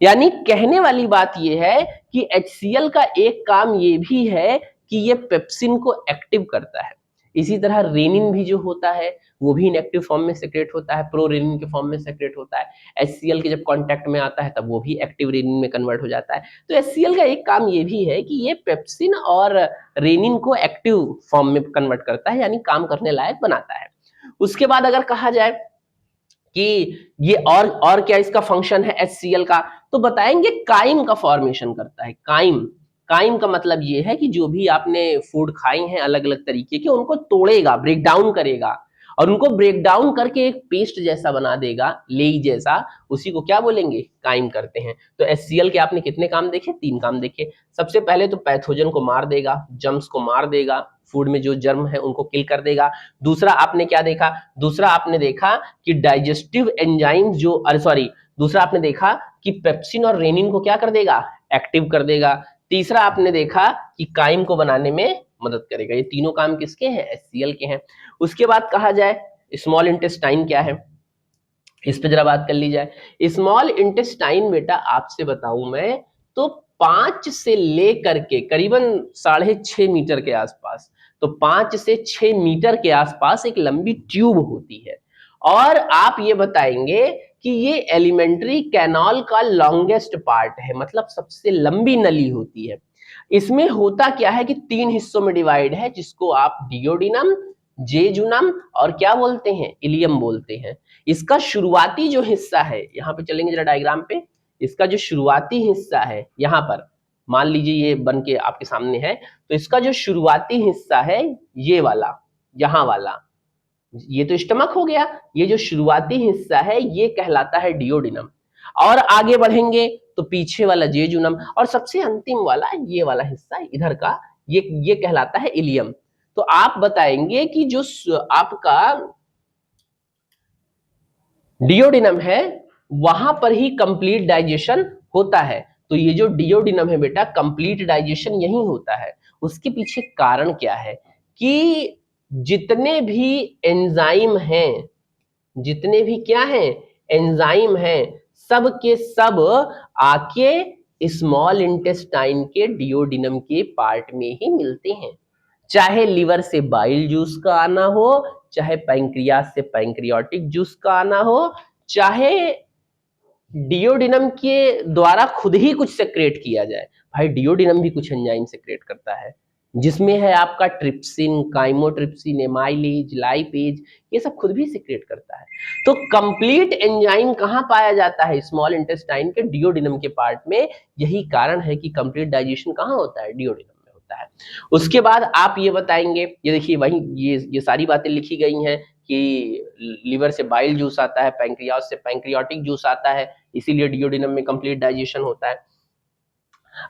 यानी कहने वाली बात यह है कि HCl का एक काम ये भी है कि ये पेप्सिन को एक्टिव करता है। इसी तरह रेनिन भी जो होता है वो भी इनएक्टिव फॉर्म में सेक्रेट होता है, प्रोरेनिन के फॉर्म में सेक्रेट होता है। HCl के जब कांटेक्ट में आता है तब वो भी एक्टिव रेनिन में कन्वर्ट हो जाता है। तो HCl का एक काम ये भी है कि ये पेप्सिन और रेनिन को एक्टिव फॉर्म में कन्वर्ट करता है, यानी काम करने लायक बनाता है। उसके बाद अगर कहा जाए कि ये और क्या इसका फंक्शन है HCl का, तो बताएंगे काइम का फॉर्मेशन करता है। काइम, काइम का मतलब ये है कि जो भी आपने फूड खाए हैं अलग अलग तरीके के, उनको तोड़ेगा, ब्रेक डाउन करेगा, और उनको ब्रेक डाउन करके एक पेस्ट जैसा बना देगा, लेई जैसा, उसी को क्या बोलेंगे, काइम करते हैं। तो HCl के आपने कितने काम देखे, 3 काम देखे। सबसे पहले तो पैथोजन को मार देगा, जर्म्स को मार देगा, फूड में जो जर्म है उनको किल कर देगा। दूसरा आपने क्या देखा, दूसरा आपने देखा कि डाइजेस्टिव एंजाइम जो, अरे सॉरी, दूसरा आपने देखा कि पेप्सिन और रेनिन को क्या कर देगा, एक्टिव कर देगा। तीसरा आपने देखा कि काइम को बनाने में मदद करेगा। ये तीनों काम किसके हैं, HCl के हैं। उसके बाद कहा जाए स्मॉल इंटेस्टाइन क्या है, इस पे जरा बात कर ली जाए। स्मॉल इंटेस्टाइन बेटा आपसे बताऊं मैं तो 5 से लेकर के करीबन 6.5 मीटर के आसपास, तो 5 से 6 मीटर के आसपास एक लंबी ट्यूब होती है। और आप ये बताएंगे कि ये एलिमेंट्री कैनाल का लॉन्गेस्ट पार्ट है, मतलब सबसे लंबी नली होती है। इसमें होता क्या है कि 3 हिस्सों में डिवाइड है, जिसको आप डियोडिनम, जेजुनम और क्या बोलते हैं, इलियम बोलते हैं। इसका शुरुआती जो हिस्सा है, यहाँ पे चलेंगे जरा डायग्राम पे, इसका जो शुरुआती हिस्सा है यहाँ पर मान लीजिए ये बन के आपके सामने है, तो इसका जो शुरुआती हिस्सा है ये वाला, यहाँ वाला, ये तो स्टमक हो गया, ये जो शुरुआती हिस्सा है ये कहलाता है डियोडिनम। और आगे बढ़ेंगे तो पीछे वाला जेजुनम, और सबसे अंतिम वाला ये वाला हिस्सा इधर का, ये कहलाता है इलियम। तो आप बताएंगे कि जो आपका डियोडिनम है वहां पर ही कंप्लीट डाइजेशन होता है। तो ये जो डियोडिनम है बेटा, कंप्लीट डाइजेशन यही होता है। उसके पीछे कारण क्या है कि जितने भी एंजाइम हैं, जितने भी क्या हैं, एंजाइम हैं, सब के सब आके स्मॉल इंटेस्टाइन के डियोडिनम के पार्ट में ही मिलते हैं। चाहे लिवर से बाइल जूस का आना हो, चाहे पैंक्रियास से पैंक्रियाटिक जूस का आना हो, चाहे डियोडिनम के द्वारा खुद ही कुछ सेक्रेट किया जाए। भाई डियोडिनम भी कुछ एंजाइम सेक्रेट करता है, जिसमें है आपका ट्रिप्सिन, काइमोट्रिप्सिन, एमाइलेज, लाइपेज, ये सब खुद भी सेक्रेट करता है। तो कंप्लीट एंजाइम कहाँ पाया जाता है? स्मॉल इंटेस्टाइन के डियोडिनम के पार्ट में। यही कारण है कि कंप्लीट डाइजेशन कहाँ होता है? डियोडिनम में होता है। उसके बाद आप ये बताएंगे, ये देखिए वही ये सारी बातें लिखी गई हैं कि लिवर से बाइल जूस आता है, पैंक्रियास से पैंक्रियाटिक जूस आता है, इसीलिए डियोडिनम में कंप्लीट डाइजेशन होता है।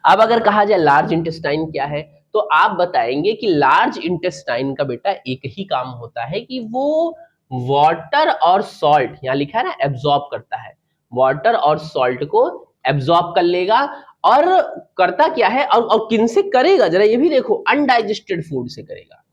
अब अगर कहा जाए लार्ज इंटेस्टाइन क्या है, तो आप बताएंगे कि लार्ज इंटेस्टाइन का बेटा एक ही काम होता है कि वो वाटर और सॉल्ट, यहां लिखा है ना, एब्जॉर्ब करता है, वाटर और सॉल्ट को एब्जॉर्ब कर लेगा। और करता क्या है, और किन से करेगा, जरा ये भी देखो, अनडाइजेस्टेड फूड से करेगा।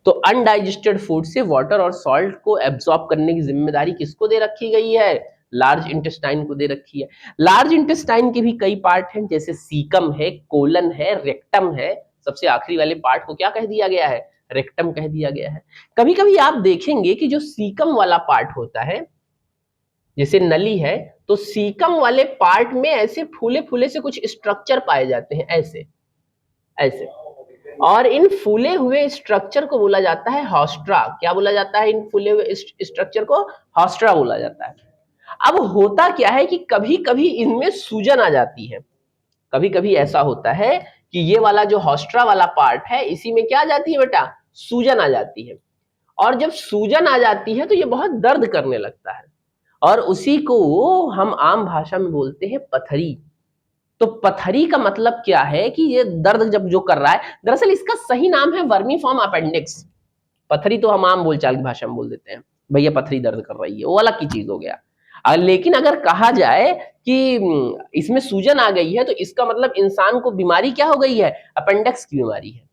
तो अनडाइजेस्टेड फूड से वाटर और सॉल्ट को एब्जॉर्ब करने की जिम्मेदारी किसको दे रखी गई है? लार्ज इंटेस्टाइन को दे रखी है। लार्ज इंटेस्टाइन के भी कई पार्ट हैं, जैसे सीकम है, कोलन है, रेक्टम है। सबसे आखिरी वाले पार्ट को क्या कह दिया गया है? रेक्टम कह दिया गया है। कभी कभी आप देखेंगे कि जो सीकम वाला पार्ट होता है, जैसे नली है, तो सीकम वाले पार्ट में ऐसे फूले फूले से कुछ स्ट्रक्चर पाए जाते हैं, ऐसे ऐसे, और इन फूले हुए स्ट्रक्चर को बोला जाता है हॉस्ट्रा। क्या बोला जाता है? इन फूले हुए स्ट्रक्चर को हॉस्ट्रा बोला जाता है। अब होता क्या है कि कभी कभी इनमें सूजन आ जाती है। कभी कभी ऐसा होता है कि ये वाला जो हॉस्ट्रा वाला पार्ट है, इसी में क्या आ जाती है बेटा? सूजन आ जाती है। और जब सूजन आ जाती है तो ये बहुत दर्द करने लगता है, और उसी को हम आम भाषा में बोलते हैं पथरी। तो पथरी का मतलब क्या है कि ये दर्द जब जो कर रहा है, दरअसल इसका सही नाम है वर्मीफॉर्म अपेंडिक्स। पथरी तो हम आम बोलचाल की भाषा में बोल देते हैं, भैया पथरी दर्द कर रही है, वो अलग की चीज हो गया। लेकिन अगर कहा जाए कि इसमें सूजन आ गई है, तो इसका मतलब इंसान को बीमारी क्या हो गई है? अपेंडिक्स की बीमारी है।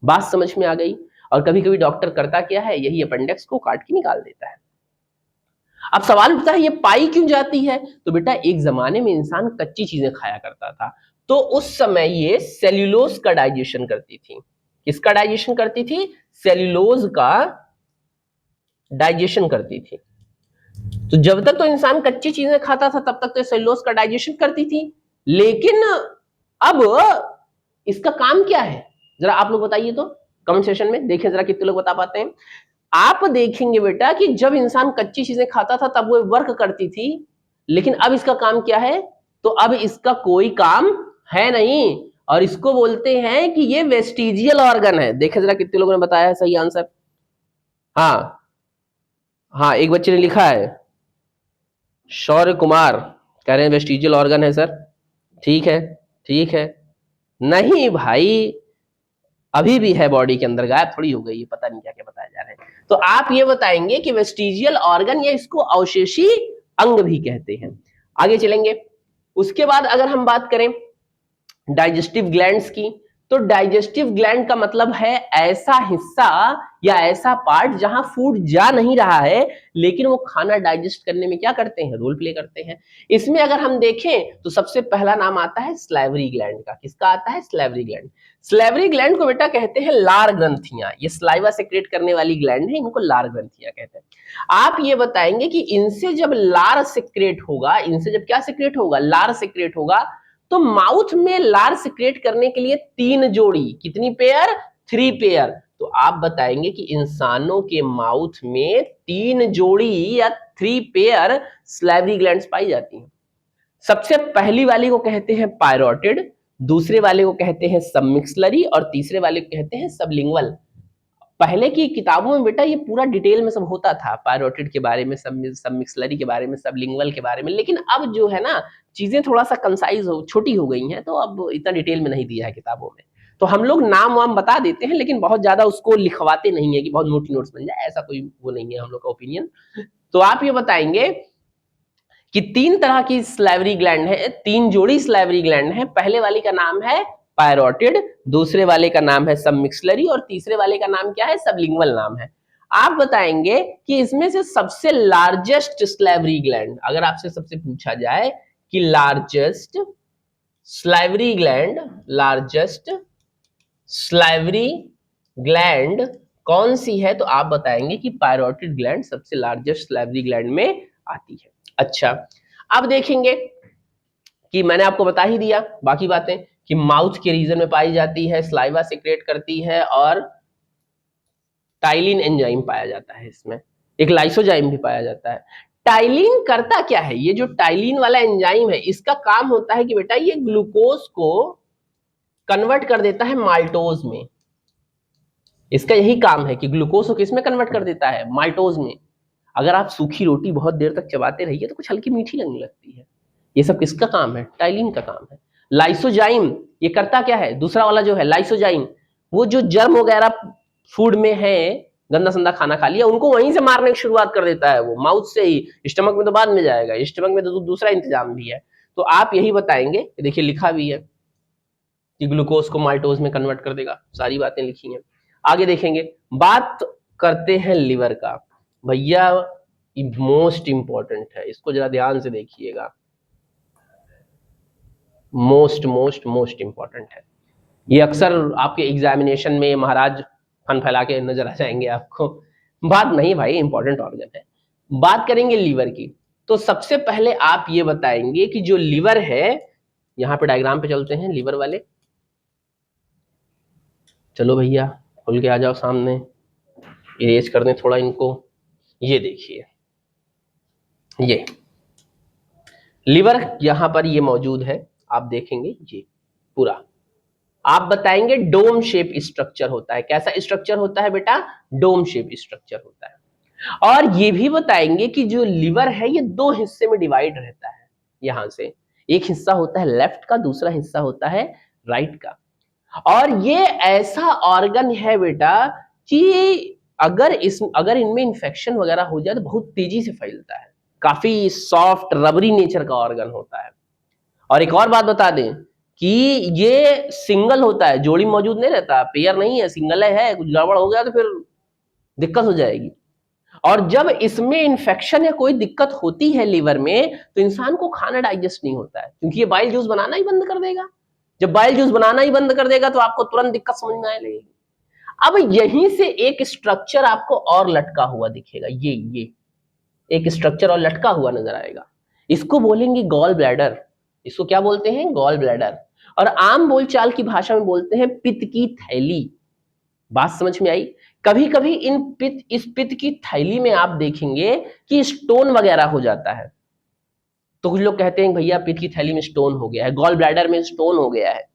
बात समझ में आ गई? और कभी कभी डॉक्टर करता क्या है? यही अपेंडिक्स को काट के निकाल देता है। अब सवाल उठता है, ये पाई क्यों जाती है? तो बेटा एक जमाने में इंसान कच्ची चीजें खाया करता था, तो उस समय ये सेल्यूलोज का डाइजेशन करती थी। किसका डाइजेशन करती थी? सेल्यूलोज का डाइजेशन करती थी। तो जब तक तो इंसान कच्ची चीजें खाता था, तब तक तो सेल्यूलोज का डाइजेशन करती थी। लेकिन अब इसका काम क्या है, जरा आप लोग बताइए तो, कमेंट सेशन में देखिए जरा कितने लोग बता पाते हैं। आप देखेंगे बेटा कि जब इंसान कच्ची चीजें खाता था तब वो वर्क करती थी, लेकिन अब इसका काम क्या है? तो अब इसका कोई काम है नहीं, और इसको बोलते हैं कि ये वेस्टिजियल ऑर्गन है। देखिए जरा कितने लोगों ने बताया है सही आंसर। हाँ हाँ, एक बच्चे ने लिखा है, शौर्य कुमार कह रहे हैं वेस्टिजियल ऑर्गन है सर। ठीक है, ठीक है। नहीं भाई, अभी भी है बॉडी के अंदर, गायब थोड़ी हो गई है, पता नहीं क्या क्या बताया जा रहा है। तो आप ये बताएंगे कि वेस्टिजियल ऑर्गन, या इसको अवशेषी अंग भी कहते हैं। आगे चलेंगे। उसके बाद अगर हम बात करें डाइजेस्टिव ग्लैंड्स की, तो डाइजेस्टिव ग्लैंड का मतलब है ऐसा हिस्सा या ऐसा पार्ट जहां फूड जा नहीं रहा है, लेकिन वो खाना डाइजेस्ट करने में क्या करते हैं? रोल प्ले करते हैं। इसमें अगर हम देखें तो सबसे पहला नाम आता है स्लाइवरी ग्लैंड का। किसका आता है? Salivary gland. स्लाइवरी ग्लैंड को बेटा कहते हैं लार ग्रंथियां। ये स्लाइवा सेक्रेट करने वाली ग्लैंड है, इनको लार ग्रंथियां कहते हैं। आप ये बताएंगे कि इनसे जब लार सेक्रेट होगा, इनसे जब क्या सेक्रेट होगा? लार सेक्रेट होगा, तो माउथ में लार सिक्रेट करने के लिए 3 जोड़ी, कितनी पेयर? 3 पेयर। तो आप बताएंगे कि इंसानों के माउथ में 3 जोड़ी या 3 पेयर स्लाइवरी ग्लैंड्स पाई जाती हैं। सबसे पहली वाली को कहते हैं पायरोटिड, दूसरे वाले को कहते हैं सबमिक्सलरी, और तीसरे वाले को कहते हैं सबलिंगुअल। पहले की किताबों में बेटा ये पूरा डिटेल में सब होता था, पायरोटिड के बारे में, सबमिक्सलरी के बारे में, सबलिंगुअल के बारे में। लेकिन अब जो है ना, चीजें थोड़ा सा कंसाइज छोटी हो गई हैं, तो अब इतना डिटेल में नहीं दिया है किताबों में। तो हम लोग नाम वाम बता देते हैं, लेकिन बहुत ज्यादा उसको लिखवाते नहीं है कि बहुत नोट्स बन जाए, ऐसा कोई वो नहीं है हम लोग का ओपिनियन। तो आप ये बताएंगे कि 3 तरह की स्लाइवरी ग्लैंड है, 3 जोड़ी स्लाइवरी ग्लैंड है। पहले वाली का नाम है पायरोटिड, दूसरे वाले का नाम है सबमिक्सलरी, और तीसरे वाले का नाम क्या है? सबलिंगुअल नाम है। आप बताएंगे कि इसमें से सबसे लार्जेस्ट स्लाइवरी ग्लैंड, अगर आपसे सबसे पूछा जाए कि लार्जेस्ट स्लाइवरी ग्लैंड कौन सी है, तो आप बताएंगे कि पायरोटिड ग्लैंड सबसे लार्जेस्ट स्लाइवरी ग्लैंड में आती है। अच्छा, अब देखेंगे कि मैंने आपको बता ही दिया बाकी बातें कि माउथ के रीजन में पाई जाती है, स्लाइवा सिक्रेट करती है और टाइलिन एंजाइम पाया जाता है इसमें, एक लाइसोजाइम भी पाया जाता है। टाइलिन करता क्या है, ये जो टाइलिन वाला एंजाइम है इसका काम होता है कि बेटा ये ग्लूकोज को कन्वर्ट कर देता है माल्टोज में। इसका यही काम है कि ग्लूकोज को किस में कन्वर्ट कर देता है, माल्टोज में। अगर आप सूखी रोटी बहुत देर तक चबाते रहिए तो कुछ हल्की मीठी लगने लगती है। ये सब किसका काम है, टाइलिन का काम है। लाइसोजाइम ये करता क्या है, दूसरा वाला जो है लाइसोजाइम, वो जो जर्म वगैरह फूड में है, गंदा संदा खाना खा लिया उनको वहीं से मारने की शुरुआत कर देता है, वो माउथ से ही, स्टमक में तो बाद में जाएगा, स्टमक में तो दूसरा इंतजाम भी है। तो आप यही बताएंगे, देखिए लिखा भी है कि ग्लूकोज को माल्टोज में कन्वर्ट कर देगा, सारी बातें लिखी हैं। आगे देखेंगे, बात करते हैं लिवर का। भैया मोस्ट इंपॉर्टेंट है, इसको जरा ध्यान से देखिएगा, मोस्ट इंपॉर्टेंट है। ये अक्सर आपके एग्जामिनेशन में महाराज फन फैला के नजर आ जाएंगे आपको। बात नहीं भाई, इंपॉर्टेंट ऑर्गन है। बात करेंगे लीवर की, तो सबसे पहले आप ये बताएंगे कि जो लीवर है, यहां पे डायग्राम पे चलते हैं लीवर वाले, चलो भैया खुल के आ जाओ सामने, इरेज कर दें थोड़ा इनको। ये देखिए, ये लीवर यहां पर ये मौजूद है, आप देखेंगे ये पूरा। आप बताएंगे डोम शेप स्ट्रक्चर होता है। कैसा स्ट्रक्चर होता है बेटा, डोम शेप स्ट्रक्चर होता है। और ये भी बताएंगे कि जो लीवर है ये दो हिस्से में डिवाइड रहता है। यहां से एक हिस्सा होता है लेफ्ट का, दूसरा हिस्सा होता है राइट का। और ये ऐसा ऑर्गन है बेटा कि अगर इनमें इंफेक्शन वगैरह हो जाए तो बहुत तेजी से फैलता है, काफी सॉफ्ट रबरी नेचर का ऑर्गन होता है। और एक और बात बता दें कि ये सिंगल होता है, जोड़ी मौजूद नहीं रहता, पेयर नहीं है, सिंगल है, कुछ गड़बड़ हो गया तो फिर दिक्कत हो जाएगी। और जब इसमें इंफेक्शन या कोई दिक्कत होती है लीवर में, तो इंसान को खाना डाइजेस्ट नहीं होता है, क्योंकि ये बाइल जूस बनाना ही बंद कर देगा। जब बाइल जूस बनाना ही बंद कर देगा तो आपको तुरंत दिक्कत समझ में आने लगेगी। अब यहीं से एक स्ट्रक्चर आपको और लटका हुआ दिखेगा, ये एक स्ट्रक्चर और लटका हुआ नजर आएगा, इसको बोलेंगे गॉल ब्लैडर। इसको क्या बोलते हैं, गॉल ब्लैडर। और आम बोलचाल की भाषा में बोलते हैं पित्त की थैली। बात समझ में आई। कभी कभी इस पित्त की थैली में आप देखेंगे कि स्टोन वगैरह हो जाता है, तो कुछ लोग कहते हैं भैया पित्त की थैली में स्टोन हो गया है, गॉल ब्लैडर में स्टोन हो गया है।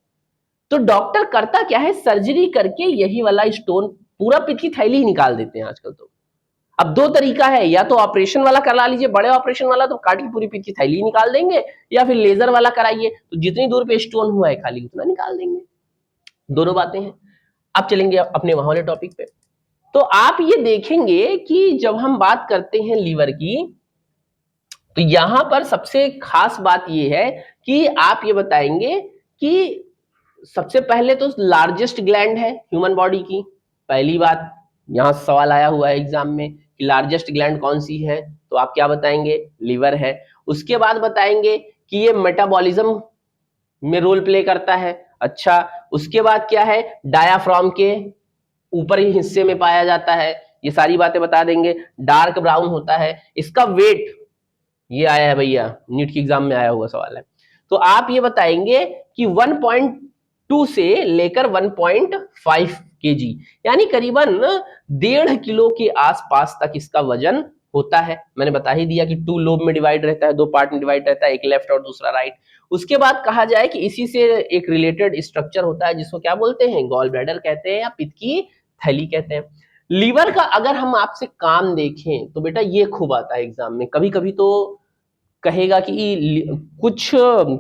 तो डॉक्टर करता क्या है, सर्जरी करके यही वाला स्टोन, पूरा पित्त की थैली ही निकाल देते हैं आजकल। तो अब दो तरीका है, या तो ऑपरेशन वाला करा लीजिए, बड़े ऑपरेशन वाला तो काट के पूरी पित्त की थैली निकाल देंगे, या फिर लेजर वाला कराइए तो जितनी दूर पे स्टोन हुआ है खाली उतना निकाल देंगे। दोनों बातें हैं। अब चलेंगे अपने वहां वाले टॉपिक पे। तो आप ये देखेंगे कि जब हम बात करते हैं लीवर की, तो यहां पर सबसे खास बात ये है कि आप ये बताएंगे कि सबसे पहले तो लार्जेस्ट ग्लैंड है ह्यूमन बॉडी की, पहली बात। यहां सवाल आया हुआ है एग्जाम में कि लार्जेस्ट ग्लैंड कौन सी है, तो आप क्या बताएंगे, लीवर है। उसके बाद बताएंगे कि ये मेटाबॉलिज्म में रोल प्ले करता है। अच्छा, उसके बाद क्या है, डायाफ्राम के ऊपर ही हिस्से में पाया जाता है, ये सारी बातें बता देंगे। डार्क ब्राउन होता है, इसका वेट, ये आया है भैया, नीट की एग्जाम में आया हुआ सवाल है। तो आप ये बताएंगे कि 1.2 से लेकर 1.5 kg, यानी करीबन 1.5 किलो के आसपास तक इसका वजन होता है। मैंने बता ही दिया कि 2 लोब में डिवाइड रहता है, 2 पार्ट में डिवाइड रहता है, एक लेफ्ट और दूसरा राइट। उसके बाद कहा जाए कि इसी से एक रिलेटेड स्ट्रक्चर होता है जिसको क्या बोलते हैं, गॉल ब्लैडर कहते हैं या पित्त की थैली कहते हैं। लीवर का अगर हम आपसे काम देखें तो बेटा ये खूब आता है एग्जाम में, कभी कभी तो कहेगा कि कुछ,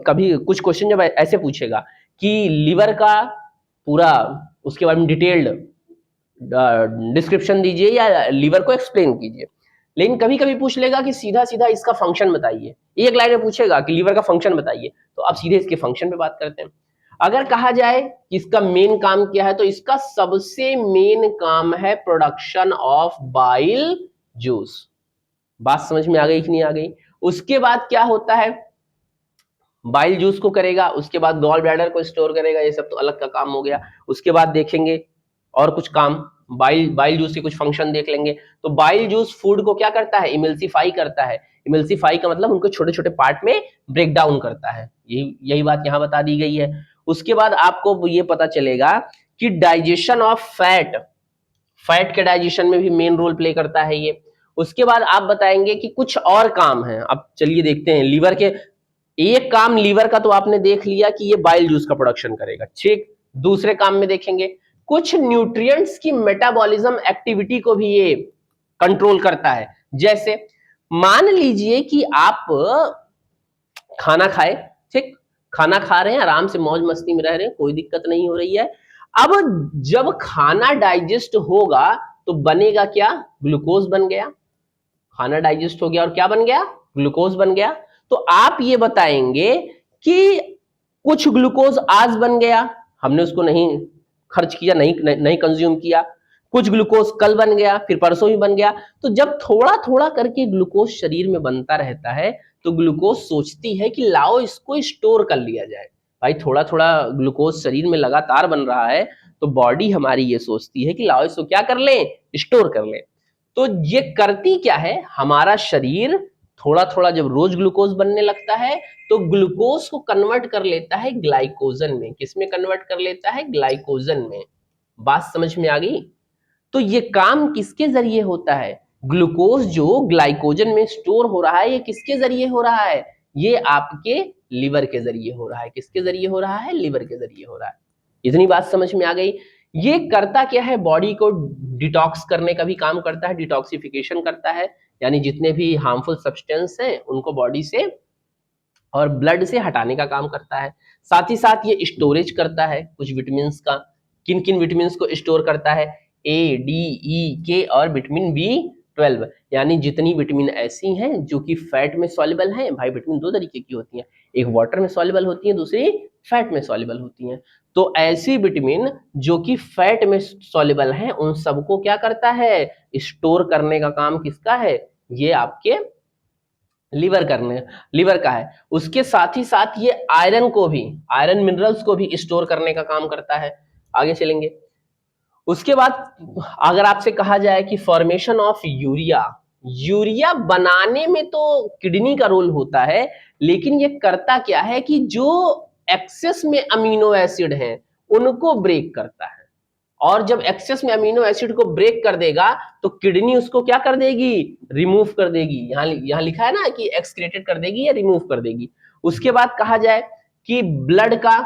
कभी कुछ क्वेश्चन जब ऐसे पूछेगा कि लीवर का पूरा उसके बारे में डिटेल्ड डिस्क्रिप्शन दीजिए या लीवर को एक्सप्लेन कीजिए। लेकिन कभी कभी पूछ लेगा कि सीधा सीधा इसका फंक्शन बताइए, एक लाइन में पूछेगा कि लीवर का फंक्शन बताइए, तो आप सीधे इसके फंक्शन पे बात करते हैं। अगर कहा जाए कि इसका मेन काम क्या है, तो इसका सबसे मेन काम है प्रोडक्शन ऑफ बाइल जूस। बात समझ में आ गई कि नहीं आ गई? उसके बाद क्या होता है, बाइल जूस को करेगा, उसके बाद गॉल ब्लैडर को स्टोर करेगा, ये सब तो अलग का काम हो गया। उसके बाद देखेंगे और कुछ काम, बाइल बाइल जूस के कुछ फंक्शन देख लेंगे। तो बाइल जूस फूड को क्या करता है, इमल्सीफाई करता है। इमल्सीफाई का मतलब उनको छोटे छोटे पार्ट में ब्रेक डाउन करता है, यही यही बात यहाँ बता दी गई है। उसके बाद आपको ये पता चलेगा कि डाइजेशन ऑफ फैट, फैट के डाइजेशन में भी मेन रोल प्ले करता है ये। उसके बाद आप बताएंगे कि कुछ और काम है। अब चलिए देखते हैं लीवर के, एक काम लीवर का तो आपने देख लिया कि ये बाइल जूस का प्रोडक्शन करेगा, ठीक। दूसरे काम में देखेंगे कुछ न्यूट्रिएंट्स की मेटाबॉलिज्म एक्टिविटी को भी ये कंट्रोल करता है। जैसे मान लीजिए कि आप खाना खाए, ठीक, खाना खा रहे हैं, आराम से मौज मस्ती में रह रहे हैं, कोई दिक्कत नहीं हो रही है। अब जब खाना डाइजेस्ट होगा तो बनेगा क्या, ग्लूकोज बन गया। खाना डाइजेस्ट हो गया और क्या बन गया, ग्लूकोज बन गया। तो आप ये बताएंगे कि कुछ ग्लूकोज आज बन गया, हमने उसको नहीं खर्च किया, नहीं नहीं कंज्यूम किया, कुछ ग्लूकोज कल बन गया, फिर परसों ही बन गया। तो जब थोड़ा थोड़ा करके ग्लूकोज शरीर में बनता रहता है तो ग्लूकोज सोचती है कि लाओ इसको स्टोर कर लिया जाए। भाई थोड़ा थोड़ा ग्लूकोज शरीर में लगातार बन रहा है तो बॉडी हमारी ये सोचती है कि लाओ इसको क्या कर लें, स्टोर कर लें। तो ये करती क्या है, हमारा शरीर थोड़ा थोड़ा जब रोज ग्लूकोज बनने लगता है तो ग्लूकोज को कन्वर्ट कर लेता है ग्लाइकोजन में। किसमें कन्वर्ट कर लेता है, ग्लाइकोजन में। बात समझ में आ गई? तो ये काम किसके जरिए होता है, ग्लूकोज जो ग्लाइकोजन में स्टोर हो रहा है ये किसके जरिए हो रहा है, ये आपके लिवर के जरिए हो रहा है। किसके जरिए हो रहा है, लिवर के जरिए हो रहा है। इतनी बात समझ में आ गई? ये करता क्या है, बॉडी को डिटॉक्स करने का भी काम करता है, डिटॉक्सिफिकेशन करता है, यानी जितने भी हार्मफुल सब्सटेंस हैं उनको बॉडी से और ब्लड से हटाने का काम करता है। साथ ही साथ ये स्टोरेज करता है कुछ विटामिन का। किन किन विटामिन को स्टोर करता है, ए, डी, ई, के और विटामिन B12, यानी जितनी विटामिन ऐसी हैं जो कि फैट में सॉल्युबल हैं। भाई विटामिन दो तरीके की होती हैं, एक वाटर में सॉल्युबल होती है, दूसरी फैट में सॉल्युबल होती हैं। तो ऐसी विटामिन जो कि फैट में सॉल्युबल हैं उन सबको क्या करता है, स्टोर करने का काम किसका है, ये आपके लीवर का है। उसके साथ ही साथ ये आयरन को भी, आयरन मिनरल्स को भी स्टोर करने का काम करता है। आगे चलेंगे। उसके बाद अगर आपसे कहा जाए कि फॉर्मेशन ऑफ यूरिया, यूरिया बनाने में तो किडनी का रोल होता है, लेकिन ये करता क्या है कि जो एक्सेस में अमीनो एसिड हैं उनको ब्रेक करता है। और जब एक्सेस में अमीनो एसिड को ब्रेक कर देगा तो किडनी उसको क्या कर देगी, रिमूव कर देगी। यहां लिखा है ना कि एक्सक्रेटेड कर देगी या रिमूव कर देगी। उसके बाद कहा जाए कि ब्लड का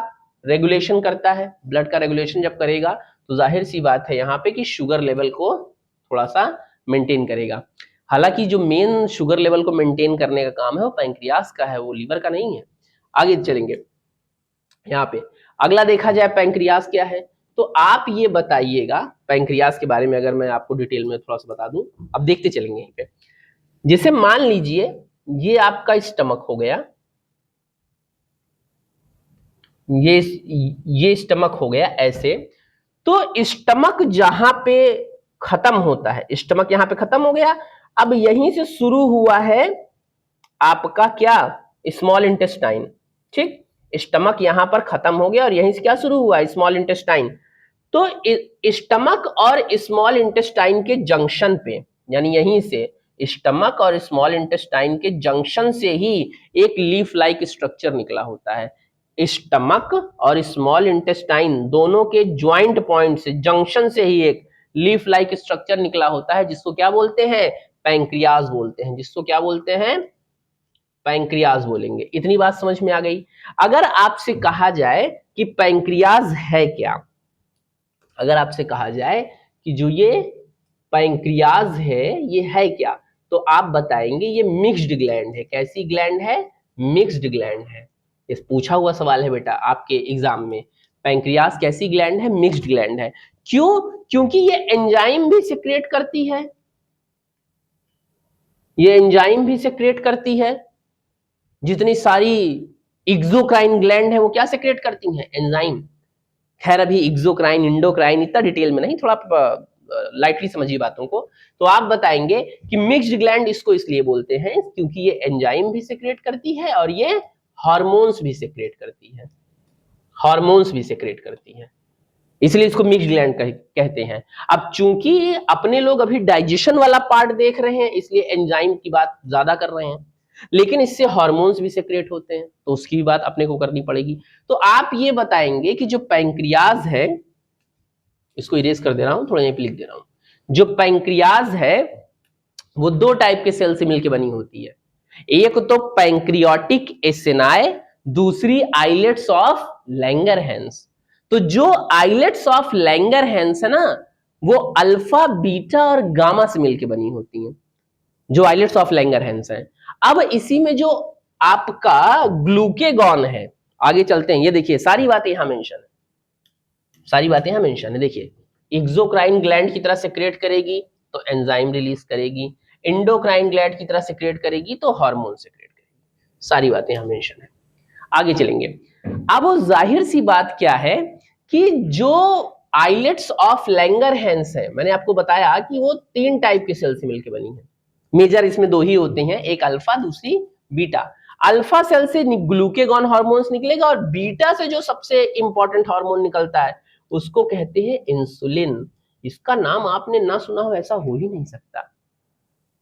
रेगुलेशन करता है। ब्लड का रेगुलेशन जब करेगा तो जाहिर सी बात है यहाँ पे कि शुगर लेवल को थोड़ा सा मेंटेन करेगा। हालांकि जो मेन शुगर लेवल को मेंटेन करने का काम है वो पैंक्रियास का है, वो लीवर का नहीं है। आगे चलेंगे। यहाँ पे अगला देखा जाए पैंक्रियास क्या है, तो आप ये बताइएगा पैंक्रियास के बारे में, अगर मैं आपको डिटेल में थोड़ा सा बता दूं। अब देखते चलेंगे यहीं पे। जैसे मान लीजिए ये आपका स्टमक हो गया, ये स्टमक हो गया ऐसे। तो स्टमक जहां पे खत्म होता है, स्टमक यहां पे खत्म हो गया। अब यहीं से शुरू हुआ है आपका क्या, स्मॉल इंटेस्टाइन, ठीक। स्टमक यहां पर खत्म हो गया और यहीं से क्या शुरू हुआ, स्मॉल इंटेस्टाइन। तो स्टमक और स्मॉल इंटेस्टाइन के जंक्शन पे, यानी यहीं से स्टमक और स्मॉल इंटेस्टाइन के जंक्शन से ही एक लीफ लाइक स्ट्रक्चर निकला होता है। स्टमक और स्मॉल इंटेस्टाइन दोनों के ज्वाइंट पॉइंट से, जंक्शन से ही एक लीफ लाइक स्ट्रक्चर निकला होता है, जिसको क्या बोलते हैं, पैंक्रियाज बोलते हैं। जिसको क्या बोलते हैं, पैंक्रियाज बोलेंगे। इतनी बात समझ में आ गई? अगर आपसे कहा जाए कि पैंक्रियाज है क्या, अगर आपसे कहा जाए कि जो ये पैंक्रियाज है ये है क्या, तो आप बताएंगे ये मिक्स्ड ग्लैंड है। कैसी ग्लैंड है, मिक्स्ड ग्लैंड है। इस पूछा हुआ सवाल है बेटा आपके एग्जाम में, पैंक्रियाज कैसी ग्लैंड है, मिक्स्ड ग्लैंड है। क्यों, क्योंकि ये एंजाइम भी सिक्रिएट करती है, ये एंजाइम भी सिक्रिएट करती है। जितनी सारी एक्सोक्राइन ग्लैंड है वो क्या सेक्रेट करती हैं? एंजाइम। खैर अभी एक्सोक्राइन, इंडोक्राइन इतना डिटेल में नहीं, थोड़ा लाइटली समझिए बातों को। तो आप बताएंगे कि मिक्स्ड ग्लैंड इसको इसलिए बोलते हैं क्योंकि ये एंजाइम भी सेक्रेट करती है और ये हार्मोन्स भी सेक्रेट करती है, हार्मोन्स भी सेक्रेट करती है, इसलिए इसको मिक्स्ड ग्लैंड कहते हैं। अब चूंकि अपने लोग अभी डाइजेशन वाला पार्ट देख रहे हैं इसलिए एंजाइम की बात ज्यादा कर रहे हैं, लेकिन इससे हार्मोन्स भी सेक्रेट होते हैं तो उसकी भी बात अपने को करनी पड़ेगी। तो आप ये बताएंगे कि जो पैंक्रियाज है, इसको इरेज कर दे रहा हूं, थोड़ा यहीं पे लिख दे रहा हूं। जो पैंक्रियाज है वो दो टाइप के सेल से मिलकर बनी होती है, एक तो पैंक्रियाटिक एसिनाई, दूसरी आइलेट्स ऑफ लैंगरहैंस। तो जो आइलेट्स ऑफ लैंगरहैंस है ना, वो अल्फा बीटा और गामा से मिलकर बनी होती हैं, जो आइलेट्स ऑफ लैंगरहैंस हैं। अब इसी में जो आपका ग्लूकेगॉन है, आगे चलते हैं, ये देखिए सारी बातें यहां मेंशन है, सारी बातें यहां मेंशन है। देखिए एक्सोक्राइन ग्लैंड की तरह सेक्रेट करेगी तो एंजाइम रिलीज करेगी, इंडोक्राइन ग्लैंड की तरह सेक्रेट करेगी तो हार्मोन सेक्रेट करेगी, सारी बातें यहां मेंशन है। आगे चलेंगे। अब वो जाहिर सी बात क्या है कि जो आइलेट्स ऑफ लैंगरहैंस है, मैंने आपको बताया कि वो तीन टाइप के सेल से मिलकर बनी है, मेजर इसमें दो ही होते हैं, एक अल्फा दूसरी बीटा। अल्फा सेल से ग्लूकेगॉन हार्मोन्स निकलेगा और बीटा से जो सबसे इंपॉर्टेंट हार्मोन निकलता है उसको कहते हैं इंसुलिन। इसका नाम आपने ना सुना हो ऐसा हो ही नहीं सकता।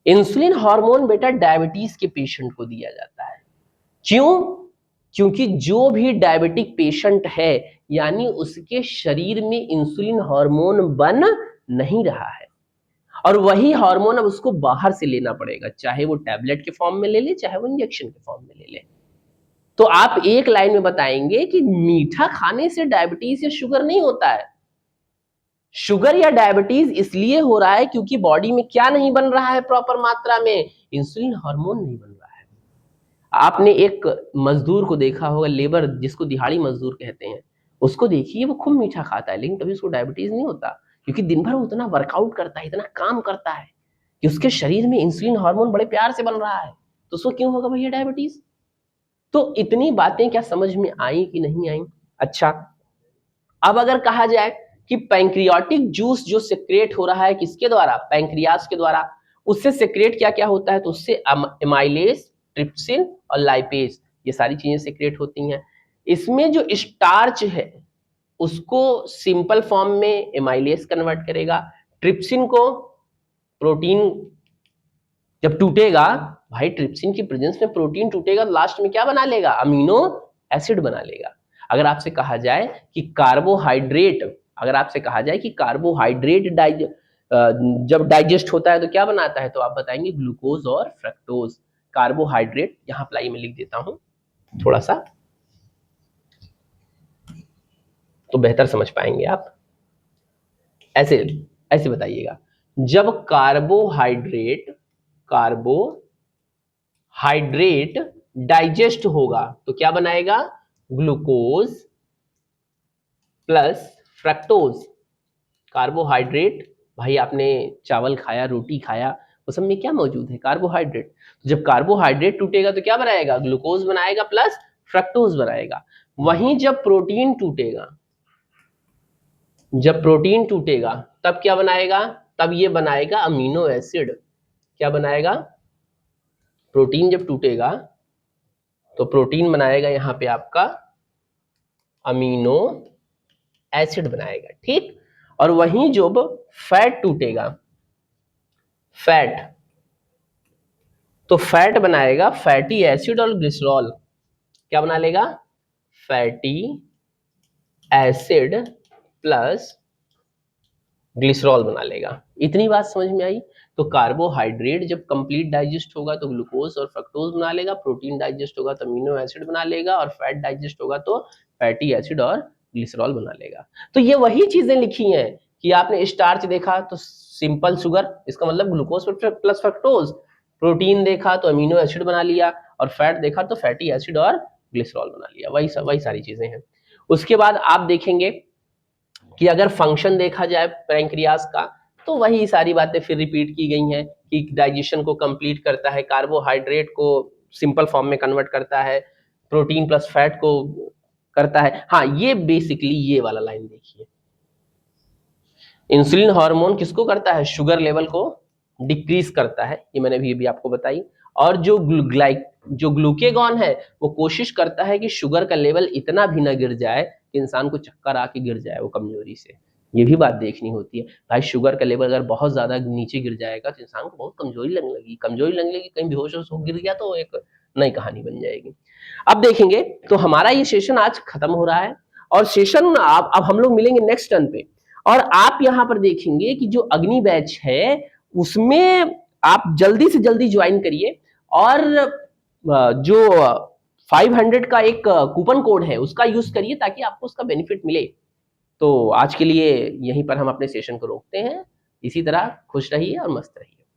इंसुलिन हार्मोन बेटा डायबिटीज के पेशेंट को दिया जाता है। क्यों? क्योंकि जो भी डायबिटिक पेशेंट है यानी उसके शरीर में इंसुलिन हार्मोन बन नहीं रहा है और वही हार्मोन अब उसको बाहर से लेना पड़ेगा, चाहे वो टैबलेट के फॉर्म में ले ले चाहे वो इंजेक्शन के फॉर्म में ले ले। तो आप एक लाइन में बताएंगे कि मीठा खाने से डायबिटीज या शुगर नहीं होता है। शुगर या डायबिटीज इसलिए हो रहा है क्योंकि बॉडी में क्या नहीं बन रहा है प्रॉपर मात्रा में, इंसुलिन हार्मोन नहीं बन रहा है। आपने एक मजदूर को देखा होगा, लेबर जिसको दिहाड़ी मजदूर कहते हैं, उसको देखिए वो खूब मीठा खाता है लेकिन कभी उसको डायबिटीज नहीं होता, क्योंकि दिन भर उतना वर्कआउट करता है, इतना काम करता है कि उसके शरीर में इंसुलिन हार्मोन बड़े प्यार से बन रहा है, तो उसको क्यों होगा भैया डायबिटीज? तो इतनी बातें क्या समझ में आई कि नहीं आई? अच्छा, अब अगर कहा जाए कि पैंक्रियाटिक जूस जो सेक्रेट हो रहा है किसके द्वारा? पैंक्रियाज के द्वारा। उससे सेक्रेट क्या क्या होता है? तो उससे एमाइलेज, ट्रिप्सिन और लाइपेज, ये सारी चीजें सेक्रेट होती हैं। इसमें जो स्टार्च है उसको सिंपल फॉर्म में एमाइलेज कन्वर्ट करेगा, ट्रिप्सिन को प्रोटीन जब टूटेगा, भाई ट्रिप्सिन की प्रेजेंस में प्रोटीन टूटेगा तो लास्ट में क्या बना लेगा? अमीनो एसिड बना लेगा। अगर आपसे कहा जाए कि कार्बोहाइड्रेट, अगर आपसे कहा जाए कि कार्बोहाइड्रेट जब डाइजेस्ट होता है तो क्या बनाता है, तो आप बताएंगे ग्लूकोज और फ्रक्टोज। कार्बोहाइड्रेट यहां प्लाई में लिख देता हूं थोड़ा सा, तो बेहतर समझ पाएंगे आप। ऐसे ऐसे बताइएगा, जब कार्बोहाइड्रेट डाइजेस्ट होगा तो क्या बनाएगा? Glucose plus fructose. कार्बोहाइड्रेट, भाई आपने चावल खाया, रोटी खाया, वो सब में क्या मौजूद है? कार्बोहाइड्रेट। तो जब कार्बोहाइड्रेट टूटेगा तो क्या बनाएगा? ग्लूकोज बनाएगा प्लस फ्रक्टोज बनाएगा। वहीं जब प्रोटीन टूटेगा, जब प्रोटीन टूटेगा तब क्या बनाएगा? तब ये बनाएगा अमीनो एसिड। क्या बनाएगा? प्रोटीन जब टूटेगा तो प्रोटीन बनाएगा यहां पे आपका अमीनो एसिड बनाएगा, ठीक। और वहीं जब फैट टूटेगा, फैट, तो फैट बनाएगा फैटी एसिड और ग्लिसरॉल। क्या बना लेगा? फैटी एसिड प्लस ग्लिसरॉल बना लेगा। इतनी बात समझ में आई? तो कार्बोहाइड्रेट जब कंप्लीट डाइजेस्ट होगा तो ग्लूकोज और फ्रक्टोज बना लेगा, प्रोटीन डाइजेस्ट होगा तो अमीनो एसिड बना लेगा, और फैट डाइजेस्ट होगा तो फैटी एसिड और ग्लिसरॉल बना लेगा। तो ये वही चीजें लिखी हैं कि आपने स्टार्च देखा तो सिंपल शुगर, इसका मतलब ग्लूकोज प्लस फ्रक्टोज, प्रोटीन देखा तो अमीनो एसिड बना लिया, और फैट देखा तो फैटी एसिड और ग्लिसरॉल बना लिया। वही सारी चीजें हैं। उसके बाद आप देखेंगे कि अगर फंक्शन देखा जाए पैंक्रियाज का, तो वही सारी बातें फिर रिपीट की गई हैं कि डाइजेशन को कंप्लीट करता है, कार्बोहाइड्रेट को सिंपल फॉर्म में कन्वर्ट करता है, प्रोटीन प्लस फैट को करता है। हाँ, ये बेसिकली ये वाला लाइन देखिए, इंसुलिन हार्मोन किसको करता है, शुगर लेवल को डिक्रीज करता है, ये मैंने भी आपको बताई। और जो ग्लूकेगॉन है वो कोशिश करता है कि शुगर का लेवल इतना भी ना गिर जाए कि इंसान को चक्कर आके गिर जाए वो कमजोरी से। ये भी बात देखनी होती है भाई, शुगर का लेवल अगर बहुत ज्यादा नीचे गिर जाएगा तो इंसान को बहुत कमजोरी लगने लगी, कहीं बेहोश हो गिर गया तो एक नई कहानी बन जाएगी। अब देखेंगे तो हमारा ये सेशन आज खत्म हो रहा है, और सेशन अब हम लोग मिलेंगे नेक्स्ट टर्न पे। और आप यहाँ पर देखेंगे कि जो अग्नि बैच है उसमें आप जल्दी से जल्दी ज्वाइन करिए, और जो 500 का एक कूपन कोड है उसका यूज करिए ताकि आपको उसका बेनिफिट मिले। तो आज के लिए यहीं पर हम अपने सेशन को रोकते हैं। इसी तरह खुश रहिए और मस्त रहिए।